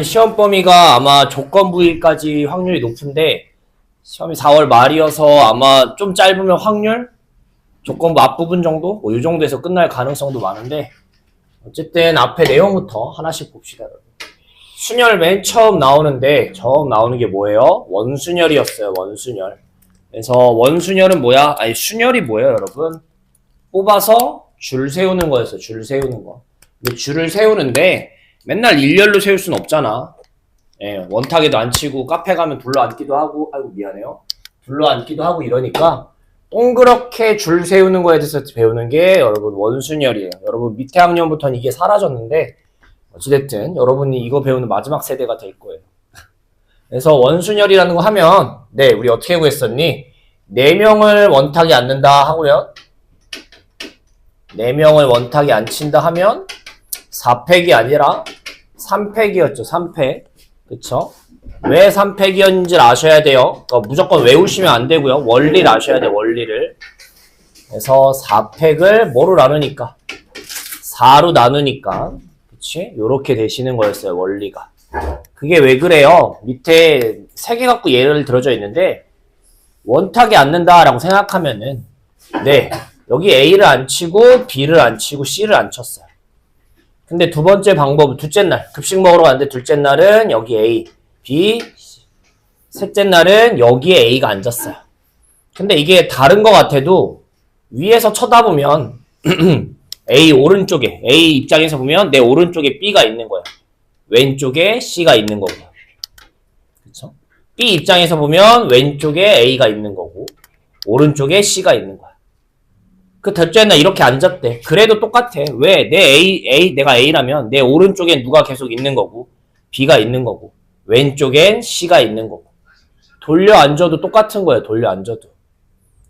시험 범위가 아마 조건부일까지 확률이 높은데 시험이 4월 말이어서 아마 좀 짧으면 확률? 조건부 앞부분 정도? 이 정도에서 끝날 가능성도 많은데 어쨌든 앞에 내용부터 하나씩 봅시다. 순열 맨 처음 나오는데 처음 나오는 게 뭐예요? 원순열이었어요. 원순열. 그래서 원순열은 뭐야? 아니 순열이 뭐예요 여러분? 뽑아서 줄 세우는 거였어요. 줄 세우는 거. 근데 줄을 세우는데 맨날 일렬로 세울 순 없잖아. 예, 원탁에도 안 치고 카페 가면 둘러 앉기도 하고, 아이고 미안해요. 둘러 앉기도 하고 이러니까 동그랗게 줄 세우는 거에 대해서 배우는 게 여러분 원순열이에요. 여러분 밑에 학년부터는 이게 사라졌는데 어찌됐든 여러분이 이거 배우는 마지막 세대가 될 거예요. 그래서 원순열이라는 거 하면 네, 우리 어떻게 구했었니? 4명을 원탁에 앉는다 하고요. 4명을 원탁에 앉힌다 하면 4팩이 아니라 3팩이었죠. 3팩. 그쵸? 왜 3팩이었는지를 아셔야 돼요. 그러니까 무조건 외우시면 안 되고요. 원리를 아셔야 돼요. 원리를. 그래서 4팩을 뭐로 나누니까? 4로 나누니까. 그치? 요렇게 되시는 거였어요. 원리가. 그게 왜 그래요? 밑에 3개 갖고 예를 들어져 있는데 원탁에 앉는다라고 생각하면은 네. 여기 A를 안 치고 B를 안 치고 C를 안 쳤어요. 근데 두 번째 방법은 둘째 날 급식 먹으러 갔는데 둘째 날은 여기 A, B, C. 셋째 날은 여기에 A가 앉았어요. 근데 이게 다른 것 같아도 위에서 쳐다보면 A 오른쪽에 A 입장에서 보면 내 오른쪽에 B가 있는 거예요. 왼쪽에 C가 있는 거고요. 그렇죠? B 입장에서 보면 왼쪽에 A가 있는 거고 오른쪽에 C가 있는 거야. 그 둘째 날 이렇게 앉았대. 그래도 똑같아. 왜? 내가 A라면 내 오른쪽엔 누가 계속 있는 거고 B가 있는 거고 왼쪽엔 C가 있는 거고 돌려 앉아도 똑같은 거예요. 돌려 앉아도.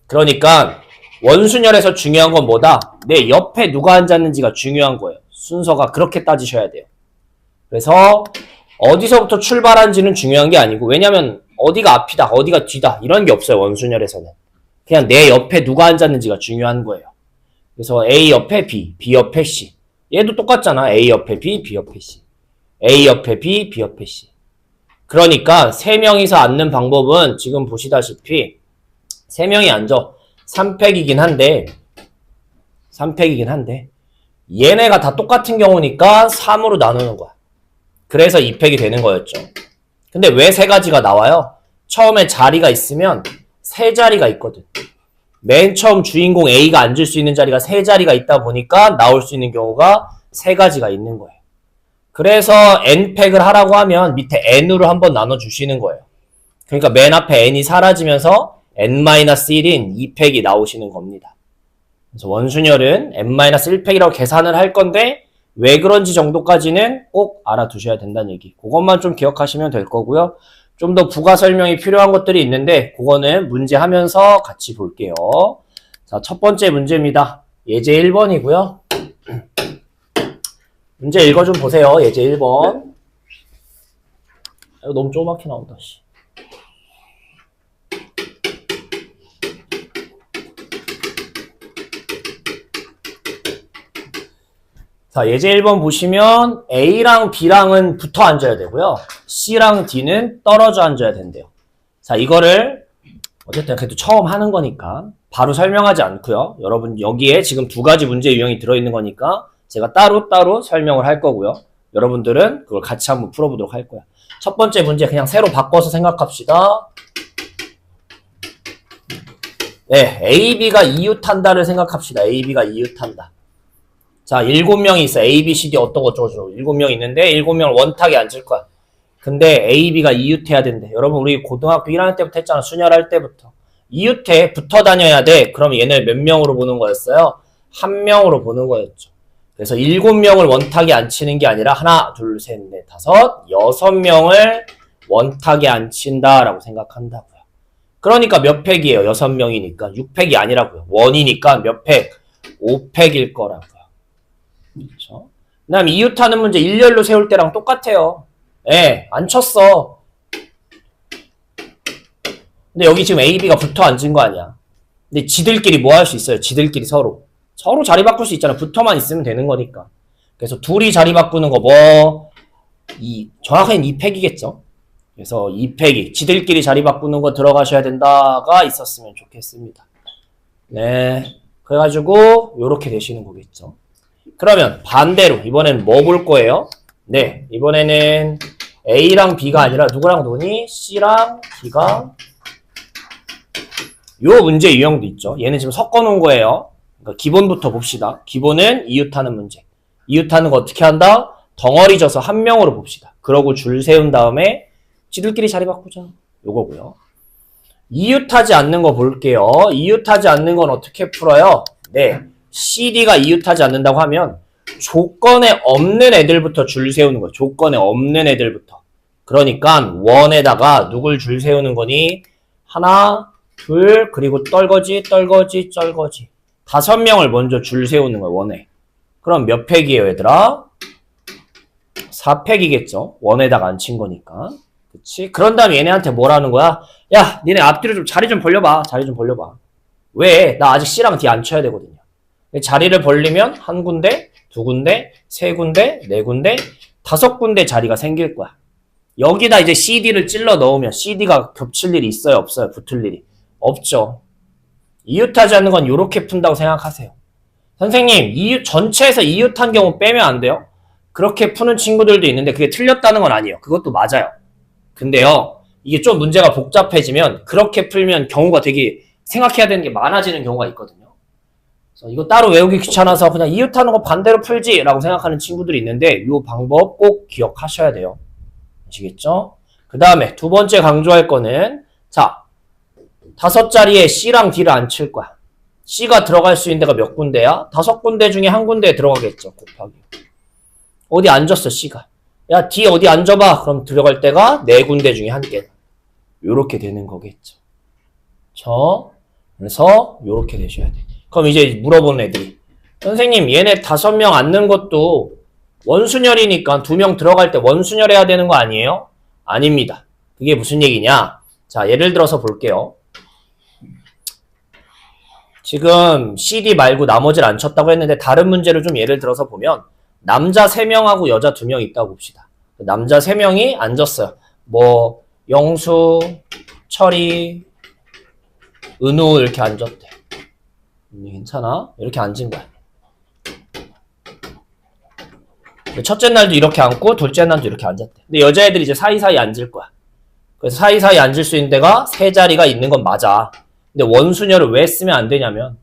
그러니까 원순열에서 중요한 건 뭐다? 내 옆에 누가 앉았는지가 중요한 거예요. 순서가 그렇게 따지셔야 돼요. 그래서 어디서부터 출발한지는 중요한 게 아니고 왜냐면 어디가 앞이다, 어디가 뒤다 이런 게 없어요. 원순열에서는. 그냥 내 옆에 누가 앉았는지가 중요한 거예요. 그래서 A 옆에 B, B 옆에 C. 얘도 똑같잖아. A 옆에 B, B 옆에 C. A 옆에 B, B 옆에 C. 그러니까 3명이서 앉는 방법은 지금 보시다시피 3명이 앉아. 3팩이긴 한데 얘네가 다 똑같은 경우니까 3으로 나누는 거야. 그래서 2팩이 되는 거였죠. 근데 왜 3가지가 나와요? 처음에 자리가 있으면 3자리가 있거든. 맨 처음 주인공 A가 앉을 수 있는 자리가 3자리가 있다 보니까 나올 수 있는 경우가 3가지가 있는 거예요. 그래서 N팩을 하라고 하면 밑에 N으로 한번 나눠주시는 거예요. 그러니까 맨 앞에 N이 사라지면서 N-1인 2팩이 나오시는 겁니다. 그래서 원순열은 N-1팩이라고 계산을 할 건데 왜 그런지 정도까지는 꼭 알아두셔야 된다는 얘기. 그것만 좀 기억하시면 될 거고요. 좀 더 부가 설명이 필요한 것들이 있는데 그거는 문제 하면서 같이 볼게요. 자, 첫 번째 문제입니다. 예제 1번이고요. 문제 읽어 좀 보세요. 예제 1번. 이거 너무 조그맣게 나온다. 자, 예제 1번 보시면 A랑 B랑은 붙어 앉아야 되고요. C랑 D는 떨어져 앉아야 된대요. 자, 이거를 어쨌든 그래도 처음 하는 거니까 바로 설명하지 않고요. 여러분 여기에 지금 2가지 문제 유형이 들어있는 거니까 제가 따로 설명을 할 거고요. 여러분들은 그걸 같이 한번 풀어보도록 할 거야. 첫 번째 문제 그냥 새로 바꿔서 생각합시다. 네, A, B가 이웃한다를 생각합시다. A, B가 이웃한다. 자, 7명이 있어. A, B, C, D 어떠고 어쩌고 7명 있는데 7명을 원탁에 앉을 거야. 근데 A, B가 이웃해야 된대. 여러분 우리 고등학교 1학년 때부터 했잖아. 순열할 때부터. 이웃해 붙어 다녀야 돼. 그럼 얘네 몇 명으로 보는 거였어요? 1명으로 보는 거였죠. 그래서 7명을 원탁에 앉히는 게 아니라 하나, 둘, 셋, 넷, 다섯, 6명을 원탁에 앉힌다라고 생각한다고요. 그러니까 몇 팩이에요? 6명이니까. 6팩이 아니라고요. 원이니까 몇 팩? 5팩일 거라고요. 그렇죠? 그 다음 이웃하는 문제 일렬로 세울 때랑 똑같아요. 예, 안 쳤어. 근데 여기 지금 A, B가 붙어 앉은 거 아니야. 근데 지들끼리 뭐 할 수 있어요? 지들끼리 서로 자리 바꿀 수 있잖아. 붙어만 있으면 되는 거니까. 그래서 둘이 자리 바꾸는 거 뭐 정확하게 2팩이겠죠. 그래서 2팩이 지들끼리 자리 바꾸는 거 들어가셔야 된다가 있었으면 좋겠습니다. 네. 그래가지고 요렇게 되시는 거겠죠. 그러면 반대로 이번엔 뭐 볼 거예요? 네. 이번에는 A랑 B가 아니라 누구랑 노니? C랑 D가 요 문제 유형도 있죠. 얘는 지금 섞어놓은 거예요. 그러니까 기본부터 봅시다. 기본은 이웃하는 문제. 이웃하는 거 어떻게 한다? 덩어리 져서 한 명으로 봅시다. 그러고 줄 세운 다음에 지들끼리 자리 바꾸자. 요거고요. 이웃하지 않는 거 볼게요. 이웃하지 않는 건 어떻게 풀어요? 네. CD가 이웃하지 않는다고 하면 조건에 없는 애들부터 줄 세우는 거예요. 조건에 없는 애들부터. 그러니까 원에다가 누굴 줄 세우는 거니? 하나, 둘, 그리고 떨거지, 5명을 먼저 줄 세우는 거예요. 원에. 그럼 몇 팩이에요, 얘들아? 4팩이겠죠. 원에다가 안 친 거니까. 그치? 그런 다음에 얘네한테 뭐라는 거야? 야, 니네 앞뒤로 좀 자리 좀 벌려봐. 자리 좀 벌려봐. 왜? 나 아직 C랑 D 안 쳐야 되거든요. 자리를 벌리면 한 군데, 두 군데, 세 군데, 네 군데, 5군데 자리가 생길 거야. 여기다 이제 CD를 찔러 넣으면 CD가 겹칠 일이 있어요? 없어요? 붙을 일이? 없죠. 이웃하지 않는 건 이렇게 푼다고 생각하세요. 선생님, 전체에서 이웃한 경우 빼면 안 돼요? 그렇게 푸는 친구들도 있는데 그게 틀렸다는 건 아니에요. 그것도 맞아요. 근데요, 이게 좀 문제가 복잡해지면 그렇게 풀면 경우가 되게 생각해야 되는 게 많아지는 경우가 있거든요. 그래서 이거 따로 외우기 귀찮아서 그냥 이웃하는 거 반대로 풀지라고 생각하는 친구들이 있는데 이 방법 꼭 기억하셔야 돼요. 아시겠죠? 그 다음에 두 번째 강조할 거는 자, 5자리에 C랑 D를 안 칠 거야. C가 들어갈 수 있는 데가 몇 군데야? 5군데 중에 한 군데에 들어가겠죠. 곱하기. 어디 앉았어, C가. 야, D 어디 앉아봐. 그럼 들어갈 데가 4군데 중에 한 개. 요렇게 되는 거겠죠. 그래서 요렇게 되셔야 돼. 그럼 이제 물어보는 애들이 선생님, 얘네 5명 앉는 것도 원순열이니까 2명 들어갈 때 원순열 해야 되는 거 아니에요? 아닙니다. 그게 무슨 얘기냐? 자, 예를 들어서 볼게요. 지금 CD 말고 나머지를 안 쳤다고 했는데 다른 문제를 좀 예를 들어서 보면 남자 3명하고 여자 2명 있다고 봅시다. 남자 3명이 앉았어요. 뭐 영수, 철이, 은우 이렇게 앉았대. 괜찮아? 이렇게 앉은 거야. 첫째 날도 이렇게 앉고 둘째 날도 이렇게 앉았대. 근데 여자애들이 이제 사이사이 앉을 거야. 그래서 사이사이 앉을 수 있는 데가 3자리가 있는 건 맞아. 근데 원순열을 왜 쓰면 안 되냐면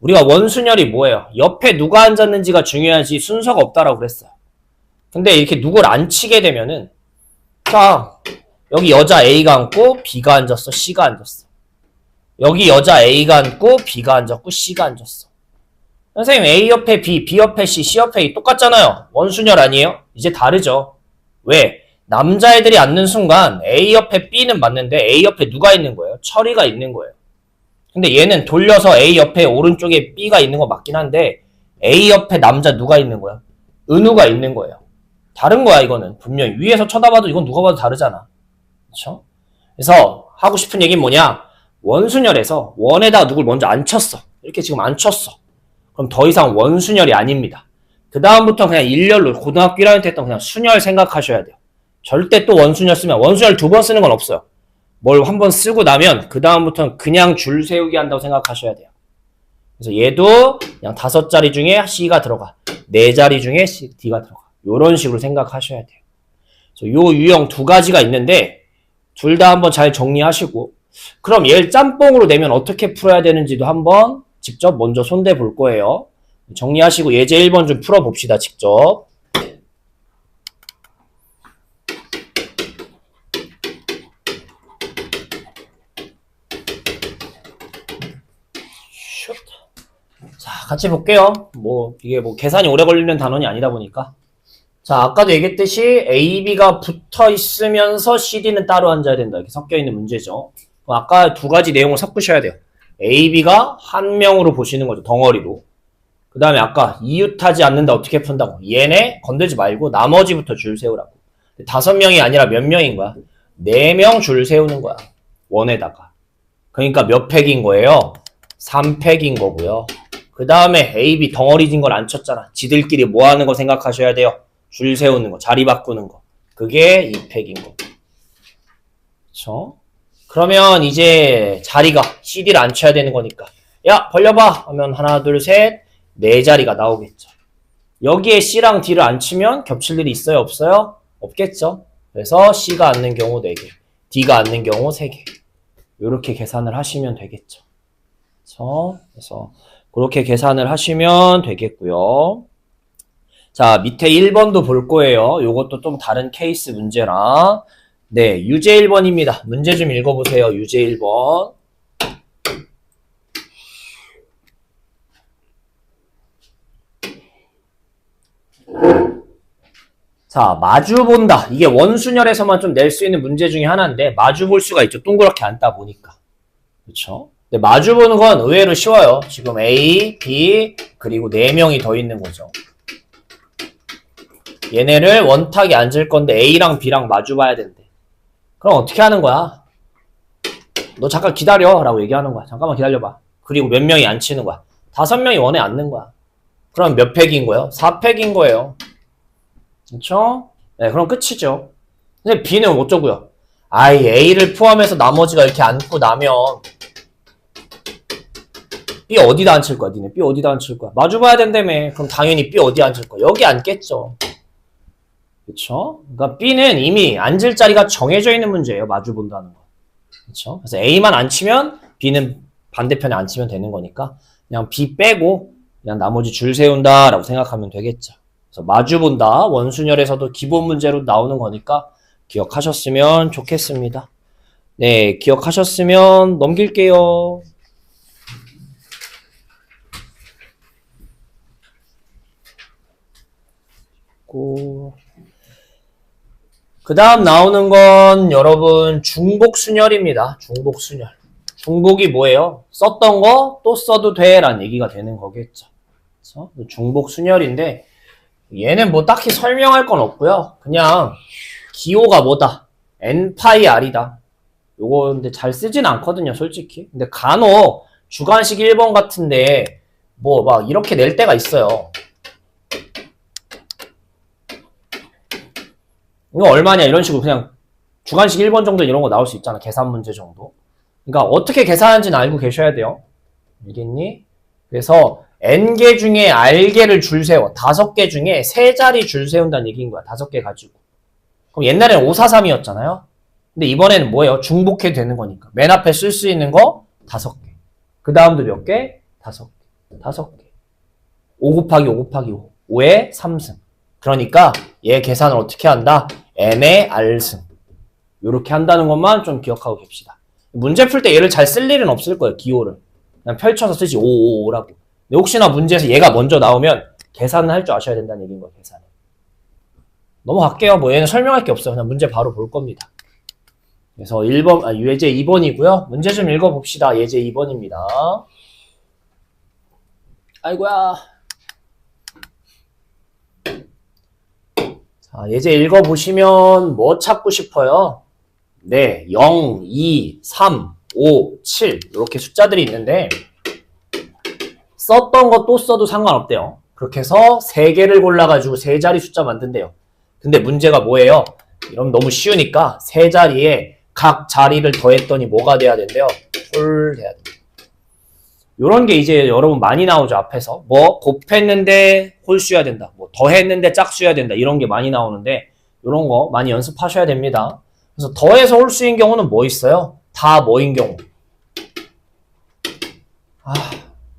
우리가 원순열이 뭐예요? 옆에 누가 앉았는지가 중요하지 순서가 없다라고 그랬어요. 근데 이렇게 누굴 안 치게 되면은 자, 여기 여자 A가 앉고 B가 앉았어. C가 앉았어. 여기 여자 A가 앉고 B가 앉았고 C가 앉았어. 선생님, A 옆에 B, B 옆에 C, C 옆에 A 똑같잖아요. 원순열 아니에요? 이제 다르죠. 왜? 남자애들이 앉는 순간 A 옆에 B는 맞는데 A 옆에 누가 있는 거예요? 철이가 있는 거예요. 근데 얘는 돌려서 A 옆에 오른쪽에 B가 있는 거 맞긴 한데 A 옆에 남자 누가 있는 거야? 은우가 있는 거예요. 다른 거야, 이거는. 분명히. 위에서 쳐다봐도 이건 누가 봐도 다르잖아. 그렇죠? 그래서 하고 싶은 얘기는 뭐냐? 원순열에서 원에다가 누굴 먼저 안 쳤어. 이렇게 지금 안 쳤어. 그럼 더 이상 원순열이 아닙니다. 그 다음부터 그냥 일렬로 고등학교 1학년 때 했던 그냥 순열 생각하셔야 돼요. 절대 또 원순열 쓰면 원순열 2번 쓰는 건 없어요. 뭘 한 번 쓰고 나면 그 다음부터는 그냥 줄 세우기 한다고 생각하셔야 돼요. 그래서 얘도 그냥 5자리 중에 C가 들어가. 4자리 중에 D가 들어가. 이런 식으로 생각하셔야 돼요. 그래서 요 유형 2가지가 있는데 둘 다 한번 잘 정리하시고 그럼 얘를 짬뽕으로 내면 어떻게 풀어야 되는지도 한번 직접 먼저 손대 볼 거예요. 정리하시고 예제 1번 좀 풀어봅시다. 직접. 자, 같이 볼게요. 이게 계산이 오래 걸리는 단원이 아니다 보니까. 자, 아까도 얘기했듯이 A, B가 붙어 있으면서 CD는 따로 앉아야 된다. 이렇게 섞여 있는 문제죠. 아까 2가지 내용을 섞으셔야 돼요. A, B가 한 명으로 보시는 거죠. 덩어리로. 그 다음에 아까 이웃하지 않는다 어떻게 푼다고. 얘네 건들지 말고 나머지부터 줄 세우라고. 5명이 아니라 몇 명인 거야? 4명 줄 세우는 거야. 원에다가. 그러니까 몇 팩인 거예요? 3팩인 거고요. 그 다음에 A, B 덩어리진 걸 안 쳤잖아. 지들끼리 뭐 하는 거 생각하셔야 돼요? 줄 세우는 거, 자리 바꾸는 거. 그게 2팩인 거. 그쵸? 그러면 이제 자리가 CD를 안 쳐야 되는 거니까 야 벌려봐 하면 하나 둘 셋 네 자리가 나오겠죠. 여기에 C랑 D를 안 치면 겹칠 일이 있어요 없어요? 없겠죠. 그래서 C가 앉는 경우 4개 D가 앉는 경우 3개 이렇게 계산을 하시면 되겠죠. 그쵸? 그래서 그렇게 계산을 하시면 되겠고요. 자 밑에 1번도 볼 거예요. 요것도 좀 다른 케이스 문제라 네, 유제 1번입니다. 문제 좀 읽어보세요. 유제 1번. 자, 마주 본다. 이게 원순열에서만 좀 낼 수 있는 문제 중에 하나인데 마주 볼 수가 있죠. 동그랗게 앉다 보니까. 그렇죠? 근데 마주 보는 건 의외로 쉬워요. 지금 A, B, 그리고 4명이 더 있는 거죠. 얘네를 원탁에 앉을 건데 A랑 B랑 마주 봐야 된대. 그럼 어떻게 하는 거야? 너 잠깐 기다려 라고 얘기하는 거야. 잠깐만 기다려봐. 그리고 몇 명이 앉히는 거야. 5명이 원에 앉는 거야. 그럼 몇 팩인 거예요? 4팩인 거예요. 그렇죠? 네, 그럼 끝이죠. 근데 B는 어쩌고요? 아이 A를 포함해서 나머지가 이렇게 앉고 나면 B 어디다 앉힐 거야? 니네 B 어디다 앉힐 거야? 마주 봐야 된다며. 그럼 당연히 B 어디 앉힐 거야? 여기 앉겠죠. 그쵸? 그러니까 B는 이미 앉을 자리가 정해져 있는 문제예요. 마주 본다는 거. 그쵸? 그래서 A만 앉히면 B는 반대편에 앉히면 되는 거니까 그냥 B 빼고 그냥 나머지 줄 세운다라고 생각하면 되겠죠. 그래서 마주 본다. 원순열에서도 기본 문제로 나오는 거니까 기억하셨으면 좋겠습니다. 네, 기억하셨으면 넘길게요. 그 다음 나오는 건 여러분 중복순열입니다. 중복순열. 중복이 뭐예요? 썼던 거 또 써도 돼 라는 얘기가 되는 거겠죠. 그래서 중복순열인데 얘는 뭐 딱히 설명할 건 없고요. 그냥 기호가 뭐다? N파이 R이다. 요거 근데 잘 쓰진 않거든요, 솔직히. 근데 간혹 주관식 1번 같은데 뭐 막 이렇게 낼 때가 있어요. 이거 얼마냐 이런 식으로 그냥 주관식 1번 정도 이런 거 나올 수 있잖아. 계산 문제 정도. 그러니까 어떻게 계산하는지는 알고 계셔야 돼요. 알겠니? 그래서 N개 중에 R개를 줄 세워. 5개 중에 3자리 줄 세운다는 얘기인 거야. 5개 가지고. 그럼 옛날에는 543이었잖아요. 근데 이번에는 뭐예요? 중복해도 되는 거니까. 맨 앞에 쓸 수 있는 거 5개. 그 다음도 몇 개? 5개. 5개. 5 곱하기 5 곱하기 5. 5의 3승. 그러니까 얘 계산을 어떻게 한다? N의 R승. 요렇게 한다는 것만 좀 기억하고 갭시다. 문제 풀 때 얘를 잘 쓸 일은 없을 거예요. 기호를. 그냥 펼쳐서 쓰지 555라고. 근데 혹시나 문제에서 얘가 먼저 나오면 계산을 할 줄 아셔야 된다는 얘기인 거예요. 계산을. 넘어갈게요. 뭐 얘는 설명할 게 없어요. 그냥 문제 바로 볼 겁니다. 그래서 1번, 예제 2번이고요. 문제 좀 읽어봅시다. 예제 2번입니다. 아이고야. 자, 예제 읽어보시면 뭐 찾고 싶어요? 네, 0, 2, 3, 5, 7 이렇게 숫자들이 있는데 썼던 거 또 써도 상관없대요. 그렇게 해서 3개를 골라가지고 3자리 숫자 만든대요. 근데 문제가 뭐예요? 이러면 너무 쉬우니까 3자리에 각 자리를 더했더니 뭐가 돼야 된대요? 홀 돼야 돼요. 요런 게 이제 여러분 많이 나오죠. 앞에서 뭐 곱했는데 홀수여야 된다, 뭐 더했는데 짝수여야 된다, 이런 게 많이 나오는데 요런 거 많이 연습하셔야 됩니다. 그래서 더해서 홀수인 경우는 뭐 있어요? 다 뭐인 경우.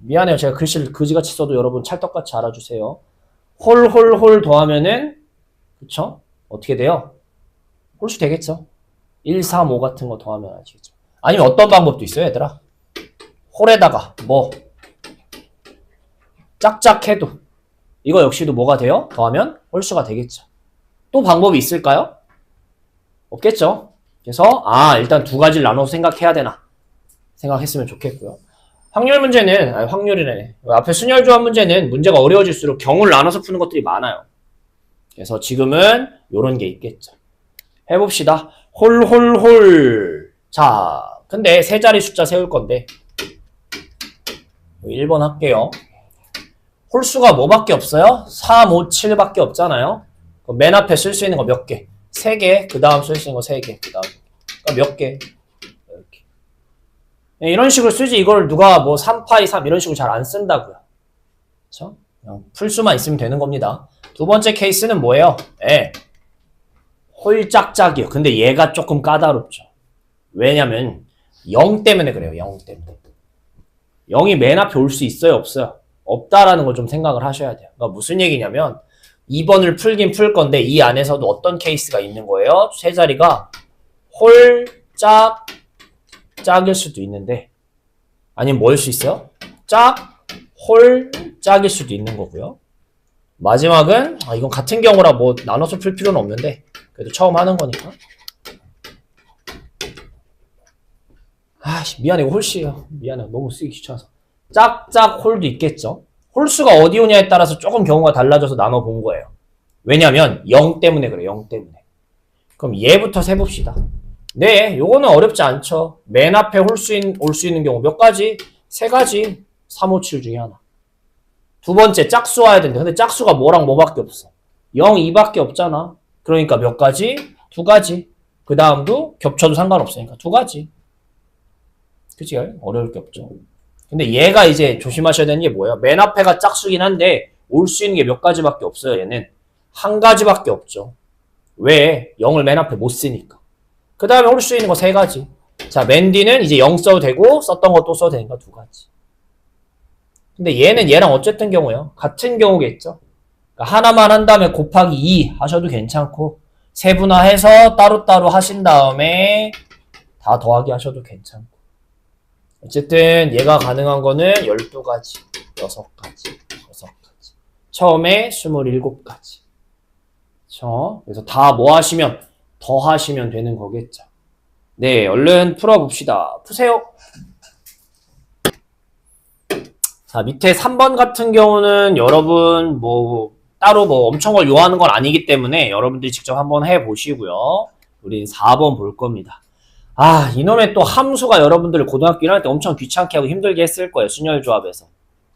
미안해요. 제가 글씨를 그지같이 써도 여러분 찰떡같이 알아주세요. 홀 더하면은 그쵸? 어떻게 돼요? 홀수 되겠죠? 1, 3, 5 같은 거 더하면 아시겠죠? 아니면 어떤 방법도 있어요, 얘들아. 홀에다가 뭐 짝짝해도 이거 역시도 뭐가 돼요? 더하면 홀수가 되겠죠. 또 방법이 있을까요? 없겠죠. 그래서 일단 두 가지를 나눠서 생각해야 되나 생각했으면 좋겠고요. 확률 문제는 확률이네. 앞에 순열 조합 문제는 문제가 어려워질수록 경우를 나눠서 푸는 것들이 많아요. 그래서 지금은 요런 게 있겠죠. 해봅시다. 홀. 자, 근데 세 자리 숫자 세울 건데 1번 할게요. 홀수가 뭐밖에 없어요? 3, 5, 7밖에 없잖아요. 맨 앞에 쓸 수 있는 거 몇 개? 3개, 그 다음 쓸 수 있는 거 3개, 그 다음. 그러니까 몇 개? 이렇게. 이런 식으로 쓰지, 이걸 누가 뭐 3파이 3 이런 식으로 잘 안 쓴다고요. 그쵸? 그냥 풀수만 있으면 되는 겁니다. 두 번째 케이스는 뭐예요? 홀짝짝이요. 근데 얘가 조금 까다롭죠. 왜냐면 0 때문에 그래요. 0 때문에. 0이 맨 앞에 올 수 있어요? 없어요? 없다라는 걸 좀 생각을 하셔야 돼요. 그러니까 무슨 얘기냐면 2번을 풀긴 풀 건데 이 안에서도 어떤 케이스가 있는 거예요? 세 자리가 홀짝 짝일 수도 있는데 아니면 뭐일 수 있어요? 짝, 홀, 짝일 수도 있는 거고요. 마지막은 이건 같은 경우라 뭐 나눠서 풀 필요는 없는데 그래도 처음 하는 거니까 미안해 이거 홀씨예요. 미안해 너무 쓰기 귀찮아서 짝짝 홀도 있겠죠. 홀수가 어디 오냐에 따라서 조금 경우가 달라져서 나눠 본 거예요. 왜냐면 0 때문에 그래요. 0 때문에. 그럼 얘부터 세봅시다. 네, 요거는 어렵지 않죠. 맨 앞에 올 수 있는 경우 몇 가지? 3가지. 3, 5, 7 중에 하나. 두 번째 짝수 와야 되는데 근데 짝수가 뭐랑 뭐밖에 없어. 0, 2밖에 없잖아. 그러니까 몇 가지? 2가지. 그 다음도 겹쳐도 상관없으니까 2가지. 그치? 어려울 게 없죠. 근데 얘가 이제 조심하셔야 되는 게 뭐예요? 맨 앞에가 짝수긴 한데 올 수 있는 게 몇 가지밖에 없어요. 얘는 한 가지밖에 없죠. 왜? 0을 맨 앞에 못 쓰니까. 그 다음에 올 수 있는 거 3가지. 자, 맨 뒤는 이제 0 써도 되고 썼던 거 또 써도 되니까 2가지. 근데 얘는 얘랑 어쨌든 경우예요. 같은 경우겠죠. 그러니까 하나만 한 다음에 곱하기 2 하셔도 괜찮고 세분화해서 따로따로 하신 다음에 다 더하기 하셔도 괜찮고 어쨌든 얘가 가능한 거는 12가지, 6가지. 처음에 27가지. 그쵸? 그래서 다 뭐 하시면 더 하시면 되는 거겠죠. 네, 얼른 풀어봅시다. 푸세요. 자, 밑에 3번 같은 경우는 여러분 따로 엄청 걸 요하는 건 아니기 때문에 여러분들이 직접 한번 해보시고요. 우린 4번 볼 겁니다. 이놈의 또 함수가 여러분들 고등학교 1학년 때 엄청 귀찮게 하고 힘들게 했을 거예요. 순열조합에서.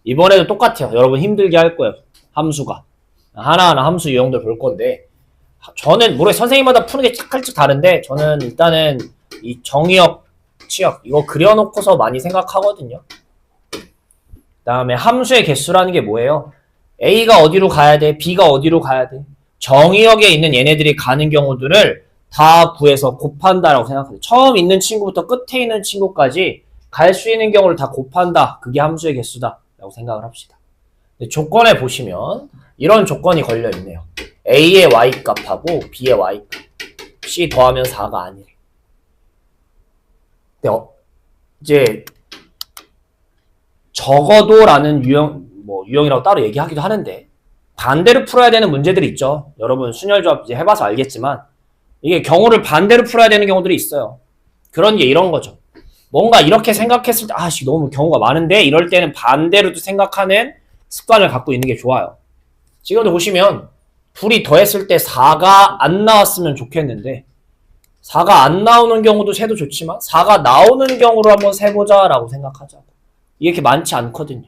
이번에도 똑같아요. 여러분 힘들게 할 거예요. 함수가. 하나하나 함수 유형들 볼 건데 저는 선생님마다 푸는 게 살짝 다른데 저는 일단은 이 정의역, 치역 이거 그려놓고서 많이 생각하거든요. 그 다음에 함수의 개수라는 게 뭐예요? A가 어디로 가야 돼? B가 어디로 가야 돼? 정의역에 있는 얘네들이 가는 경우들을 다 구해서 곱한다라고 생각해요. 처음 있는 친구부터 끝에 있는 친구까지 갈 수 있는 경우를 다 곱한다. 그게 함수의 개수다. 라고 생각을 합시다. 조건에 보시면 이런 조건이 걸려있네요. A의 Y값하고 B의 Y값. C 더하면 4가 아니래. 근데 이제 적어도라는 유형이라고 따로 얘기하기도 하는데 반대로 풀어야 되는 문제들이 있죠. 여러분 순열조합 이제 해봐서 알겠지만 이게 경우를 반대로 풀어야 되는 경우들이 있어요. 그런 게 이런 거죠. 뭔가 이렇게 생각했을 때 너무 경우가 많은데 이럴 때는 반대로도 생각하는 습관을 갖고 있는 게 좋아요. 지금도 보시면 둘이 더했을 때 4가 안 나왔으면 좋겠는데 4가 안 나오는 경우도 세도 좋지만 4가 나오는 경우로 한번 세보자 라고 생각하자고. 이렇게 많지 않거든요.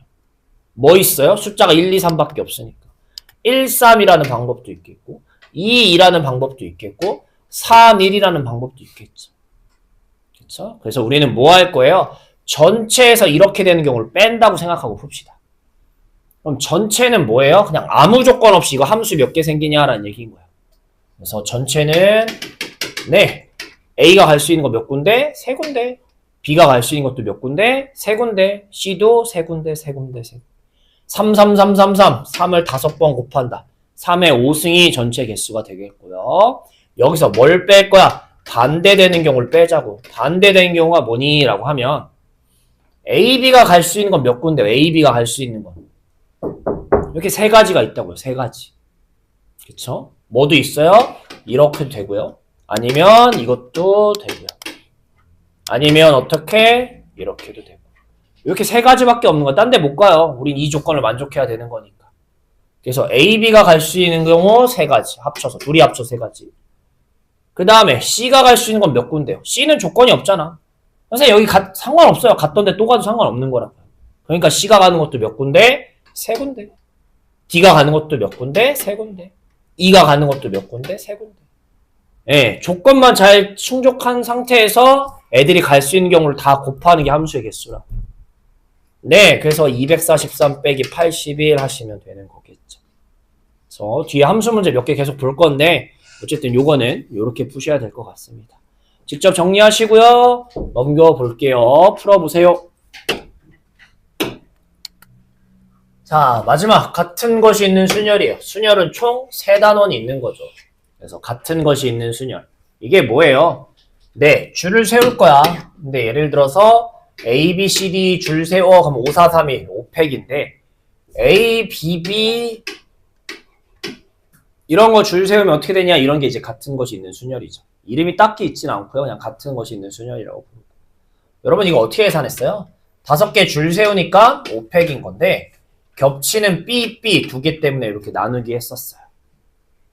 뭐 있어요? 숫자가 1, 2, 3밖에 없으니까 1, 3이라는 방법도 있겠고 2, 2라는 방법도 있겠고 3, 1이라는 방법도 있겠죠. 그쵸? 그래서 우리는 뭐 할 거예요? 전체에서 이렇게 되는 경우를 뺀다고 생각하고 풉시다. 그럼 전체는 뭐예요? 그냥 아무 조건 없이 이거 함수 몇 개 생기냐라는 얘기인 거예요. 그래서 전체는 A가 갈 수 있는 거 몇 군데? 3군데. B가 갈 수 있는 것도 몇 군데? 3군데. C도 3군데, 3군데, 3군데. 3, 3, 3, 3, 3. 3을 5번 곱한다. 3의 5승이 전체 개수가 되겠고요. 여기서 뭘 뺄 거야? 반대되는 경우를 빼자고. 반대되는 경우가 뭐니? 라고 하면 A, B가 갈 수 있는 건 몇 군데? A, B가 갈 수 있는 건. 이렇게 3가지가 있다고요. 3가지. 그쵸? 뭐도 있어요? 이렇게도 되고요. 아니면 이것도 되고요. 아니면 어떻게? 이렇게도 되고. 이렇게 3가지밖에 없는 거야. 딴 데 못 가요. 우린 이 조건을 만족해야 되는 거니까. 그래서 A, B가 갈 수 있는 경우 3가지. 합쳐서. 둘이 합쳐 3가지. 그 다음에 C가 갈 수 있는 건 몇 군데요? C는 조건이 없잖아. 선생님 여기 상관없어요. 갔던데 또 가도 상관없는 거라고요. 그러니까 C가 가는 것도 몇 군데? 3군데. D가 가는 것도 몇 군데? 3군데. E가 가는 것도 몇 군데? 3군데. 예, 조건만 잘 충족한 상태에서 애들이 갈 수 있는 경우를 다 곱하는 게 함수의 개수라. 네, 그래서 243 빼기 81 하시면 되는 거겠죠. 그래서 뒤에 함수 문제 몇 개 계속 볼 건데 어쨌든 요거는 요렇게 푸셔야 될 것 같습니다. 직접 정리하시고요. 넘겨볼게요. 풀어보세요. 자, 마지막 같은 것이 있는 순열이에요. 순열은 총 3단원이 있는 거죠. 그래서 같은 것이 있는 순열. 이게 뭐예요? 네, 줄을 세울 거야. 근데 예를 들어서 A, B, C, D 줄 세워. 그럼 5, 4, 3, 1, 5팩인데 A, B, B 이런 거 줄 세우면 어떻게 되냐? 이런 게 이제 같은 것이 있는 순열이죠. 이름이 딱히 있진 않고요. 그냥 같은 것이 있는 순열이라고 봅니다. 여러분 이거 어떻게 계산했어요? 5개 줄 세우니까 5팩인 건데 겹치는 B, B 2개 때문에 이렇게 나누기 했었어요.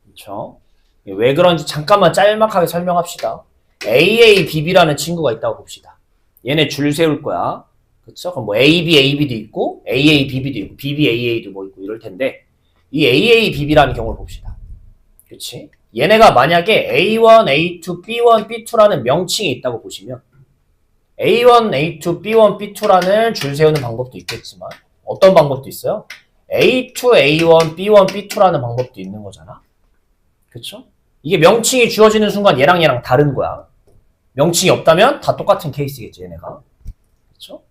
그렇죠? 왜 그런지 잠깐만 짤막하게 설명합시다. AA, BB라는 친구가 있다고 봅시다. 얘네 줄 세울 거야. 그쵸? 그럼 뭐 AB, AB도 있고 AA, BB도 있고 BB, AA도 뭐 있고 이럴 텐데 이 AA, BB라는 경우를 봅시다. 그치? 얘네가 만약에 A1, A2, B1, B2라는 명칭이 있다고 보시면 A1, A2, B1, B2라는 줄 세우는 방법도 있겠지만 어떤 방법도 있어요? A2, A1, B1, B2라는 방법도 있는 거잖아. 그쵸? 이게 명칭이 주어지는 순간 얘랑 다른 거야. 명칭이 없다면 다 똑같은 케이스겠지, 얘네가. 그쵸?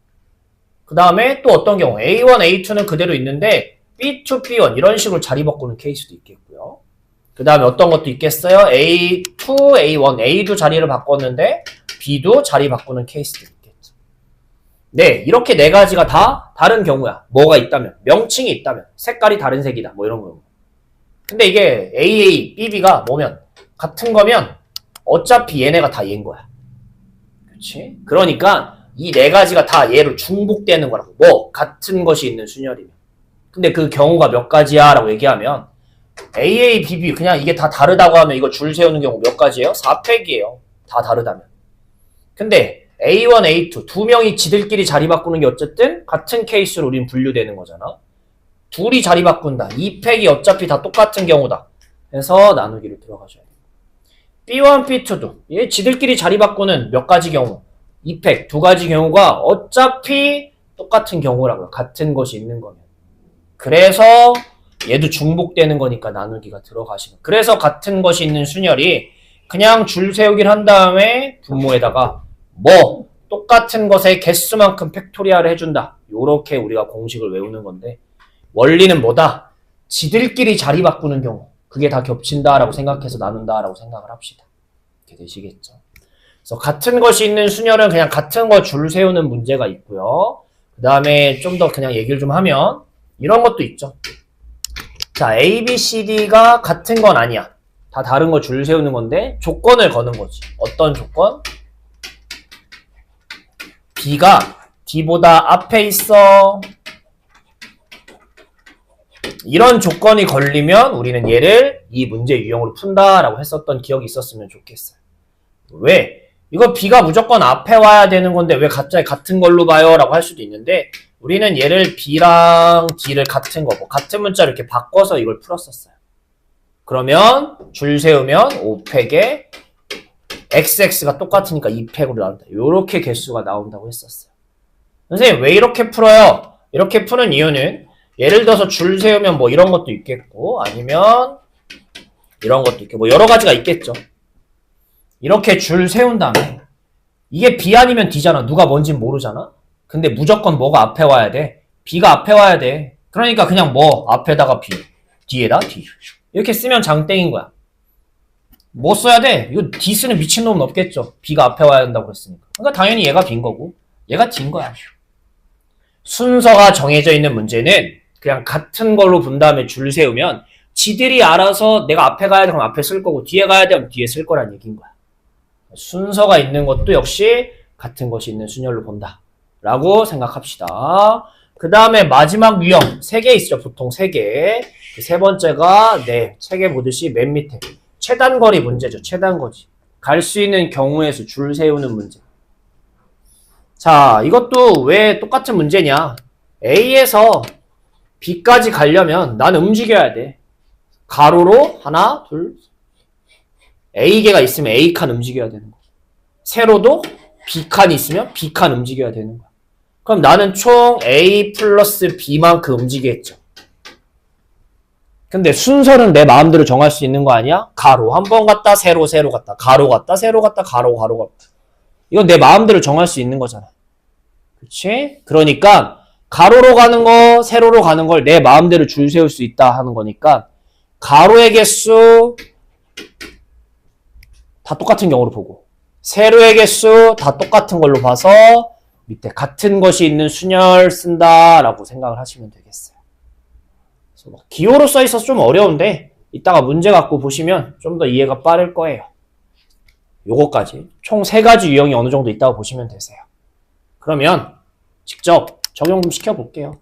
그 다음에 또 어떤 경우, A1, A2는 그대로 있는데, B2, B1, 이런 식으로 자리 바꾸는 케이스도 있겠고요. 그 다음에 어떤 것도 있겠어요? A2, A1, A도 자리를 바꿨는데, B도 자리 바꾸는 케이스도 있겠죠. 네, 이렇게 4가지가 다 다른 경우야. 뭐가 있다면, 명칭이 있다면, 색깔이 다른 색이다, 뭐 이런 거. 근데 이게 AA, BB가 뭐면, 같은 거면, 어차피 얘네가 다 얘인 거야. 그렇지? 그러니까 이 4가지가 다 얘로 중복되는 거라고. 뭐 같은 것이 있는 순열이면. 근데 그 경우가 몇 가지야? 라고 얘기하면 AA, BB 그냥 이게 다 다르다고 하면 이거 줄 세우는 경우 몇 가지예요? 4팩이에요. 다 다르다면. 근데 A1, A2 두 명이 지들끼리 자리 바꾸는 게 어쨌든 같은 케이스로 우린 분류되는 거잖아. 둘이 자리 바꾼다. 2팩이 어차피 다 똑같은 경우다. 그래서 나누기를 들어가셔야 돼요. B1, B2도 얘 지들끼리 자리 바꾸는 몇 가지 경우 2팩, 2가지 경우가 어차피 똑같은 경우라고요. 같은 것이 있는 거면. 그래서 얘도 중복되는 거니까 나누기가 들어가시면. 그래서 같은 것이 있는 순열이 그냥 줄 세우기를 한 다음에 분모에다가 뭐 똑같은 것의 개수만큼 팩토리얼을 해준다. 요렇게 우리가 공식을 외우는 건데 원리는 뭐다? 지들끼리 자리 바꾸는 경우 그게 다 겹친다라고 생각해서 나눈다라고 생각을 합시다. 이렇게 되시겠죠. 그래서 같은 것이 있는 순열은 그냥 같은 거 줄 세우는 문제가 있고요. 그 다음에 좀 더 그냥 얘기를 좀 하면 이런 것도 있죠. 자, A, B, C, D가 같은 건 아니야. 다 다른 거 줄 세우는 건데 조건을 거는 거지. 어떤 조건? B가 D보다 앞에 있어. 이런 조건이 걸리면 우리는 얘를 이 문제 유형으로 푼다라고 했었던 기억이 있었으면 좋겠어요. 왜? 이거 B가 무조건 앞에 와야 되는 건데 왜 갑자기 같은 걸로 봐요? 라고 할 수도 있는데 우리는 얘를 B랑 D를 같은 거고 같은 문자로 이렇게 바꿔서 이걸 풀었었어요. 그러면 줄 세우면 5팩에 XX가 똑같으니까 2팩으로 나온다. 요렇게 개수가 나온다고 했었어요. 선생님 왜 이렇게 풀어요? 이렇게 푸는 이유는 예를 들어서 줄 세우면 뭐 이런 것도 있겠고 아니면 이런 것도 있고 뭐 여러 가지가 있겠죠. 이렇게 줄 세운 다음에 이게 B 아니면 D잖아. 누가 뭔진 모르잖아. 근데 무조건 뭐가 앞에 와야 돼? B가 앞에 와야 돼. 그러니까 그냥 뭐 앞에다가 B, 뒤에다 D 이렇게 쓰면 장땡인 거야. 뭐 써야 돼? 이거 D 쓰는 미친놈은 없겠죠. B가 앞에 와야 된다고 그랬으니까. 그러니까 당연히 얘가 B인 거고 얘가 D인 거야. 순서가 정해져 있는 문제는 그냥 같은 걸로 본 다음에 줄 세우면 지들이 알아서 내가 앞에 가야 돼 그럼 앞에 쓸 거고 뒤에 가야 돼 그럼 뒤에 쓸 거란 얘기인 거야. 순서가 있는 것도 역시 같은 것이 있는 순열로 본다 라고 생각합시다. 그 다음에 마지막 유형 3개 있죠. 보통 3개. 그 세 번째가 네 책에 보듯이 맨 밑에 최단거리 문제죠. 최단거리. 갈 수 있는 경우의 수 줄 세우는 문제. 자, 이것도 왜 똑같은 문제냐? A에서 B까지 가려면 난 움직여야 돼. 가로로 하나, 둘, A개가 있으면 A칸 움직여야 되는 거야. 세로도 B칸이 있으면 B칸 움직여야 되는 거야. 그럼 나는 총 A 플러스 B만큼 움직이겠죠. 근데 순서는 내 마음대로 정할 수 있는 거 아니야? 가로 한 번 갔다 세로 갔다 가로 갔다 세로 갔다 가로 갔다. 이건 내 마음대로 정할 수 있는 거잖아. 그치? 그러니까 가로로 가는 거 세로로 가는 걸 내 마음대로 줄 세울 수 있다 하는 거니까 가로의 개수 다 똑같은 경우로 보고 세로의 개수 다 똑같은 걸로 봐서 밑에 같은 것이 있는 순열 쓴다라고 생각을 하시면 되겠어요. 그래서 기호로 써 있어서 좀 어려운데 이따가 문제 갖고 보시면 좀 더 이해가 빠를 거예요. 요거까지 총 3가지 유형이 어느 정도 있다고 보시면 되세요. 그러면 직접 적용 좀 시켜볼게요.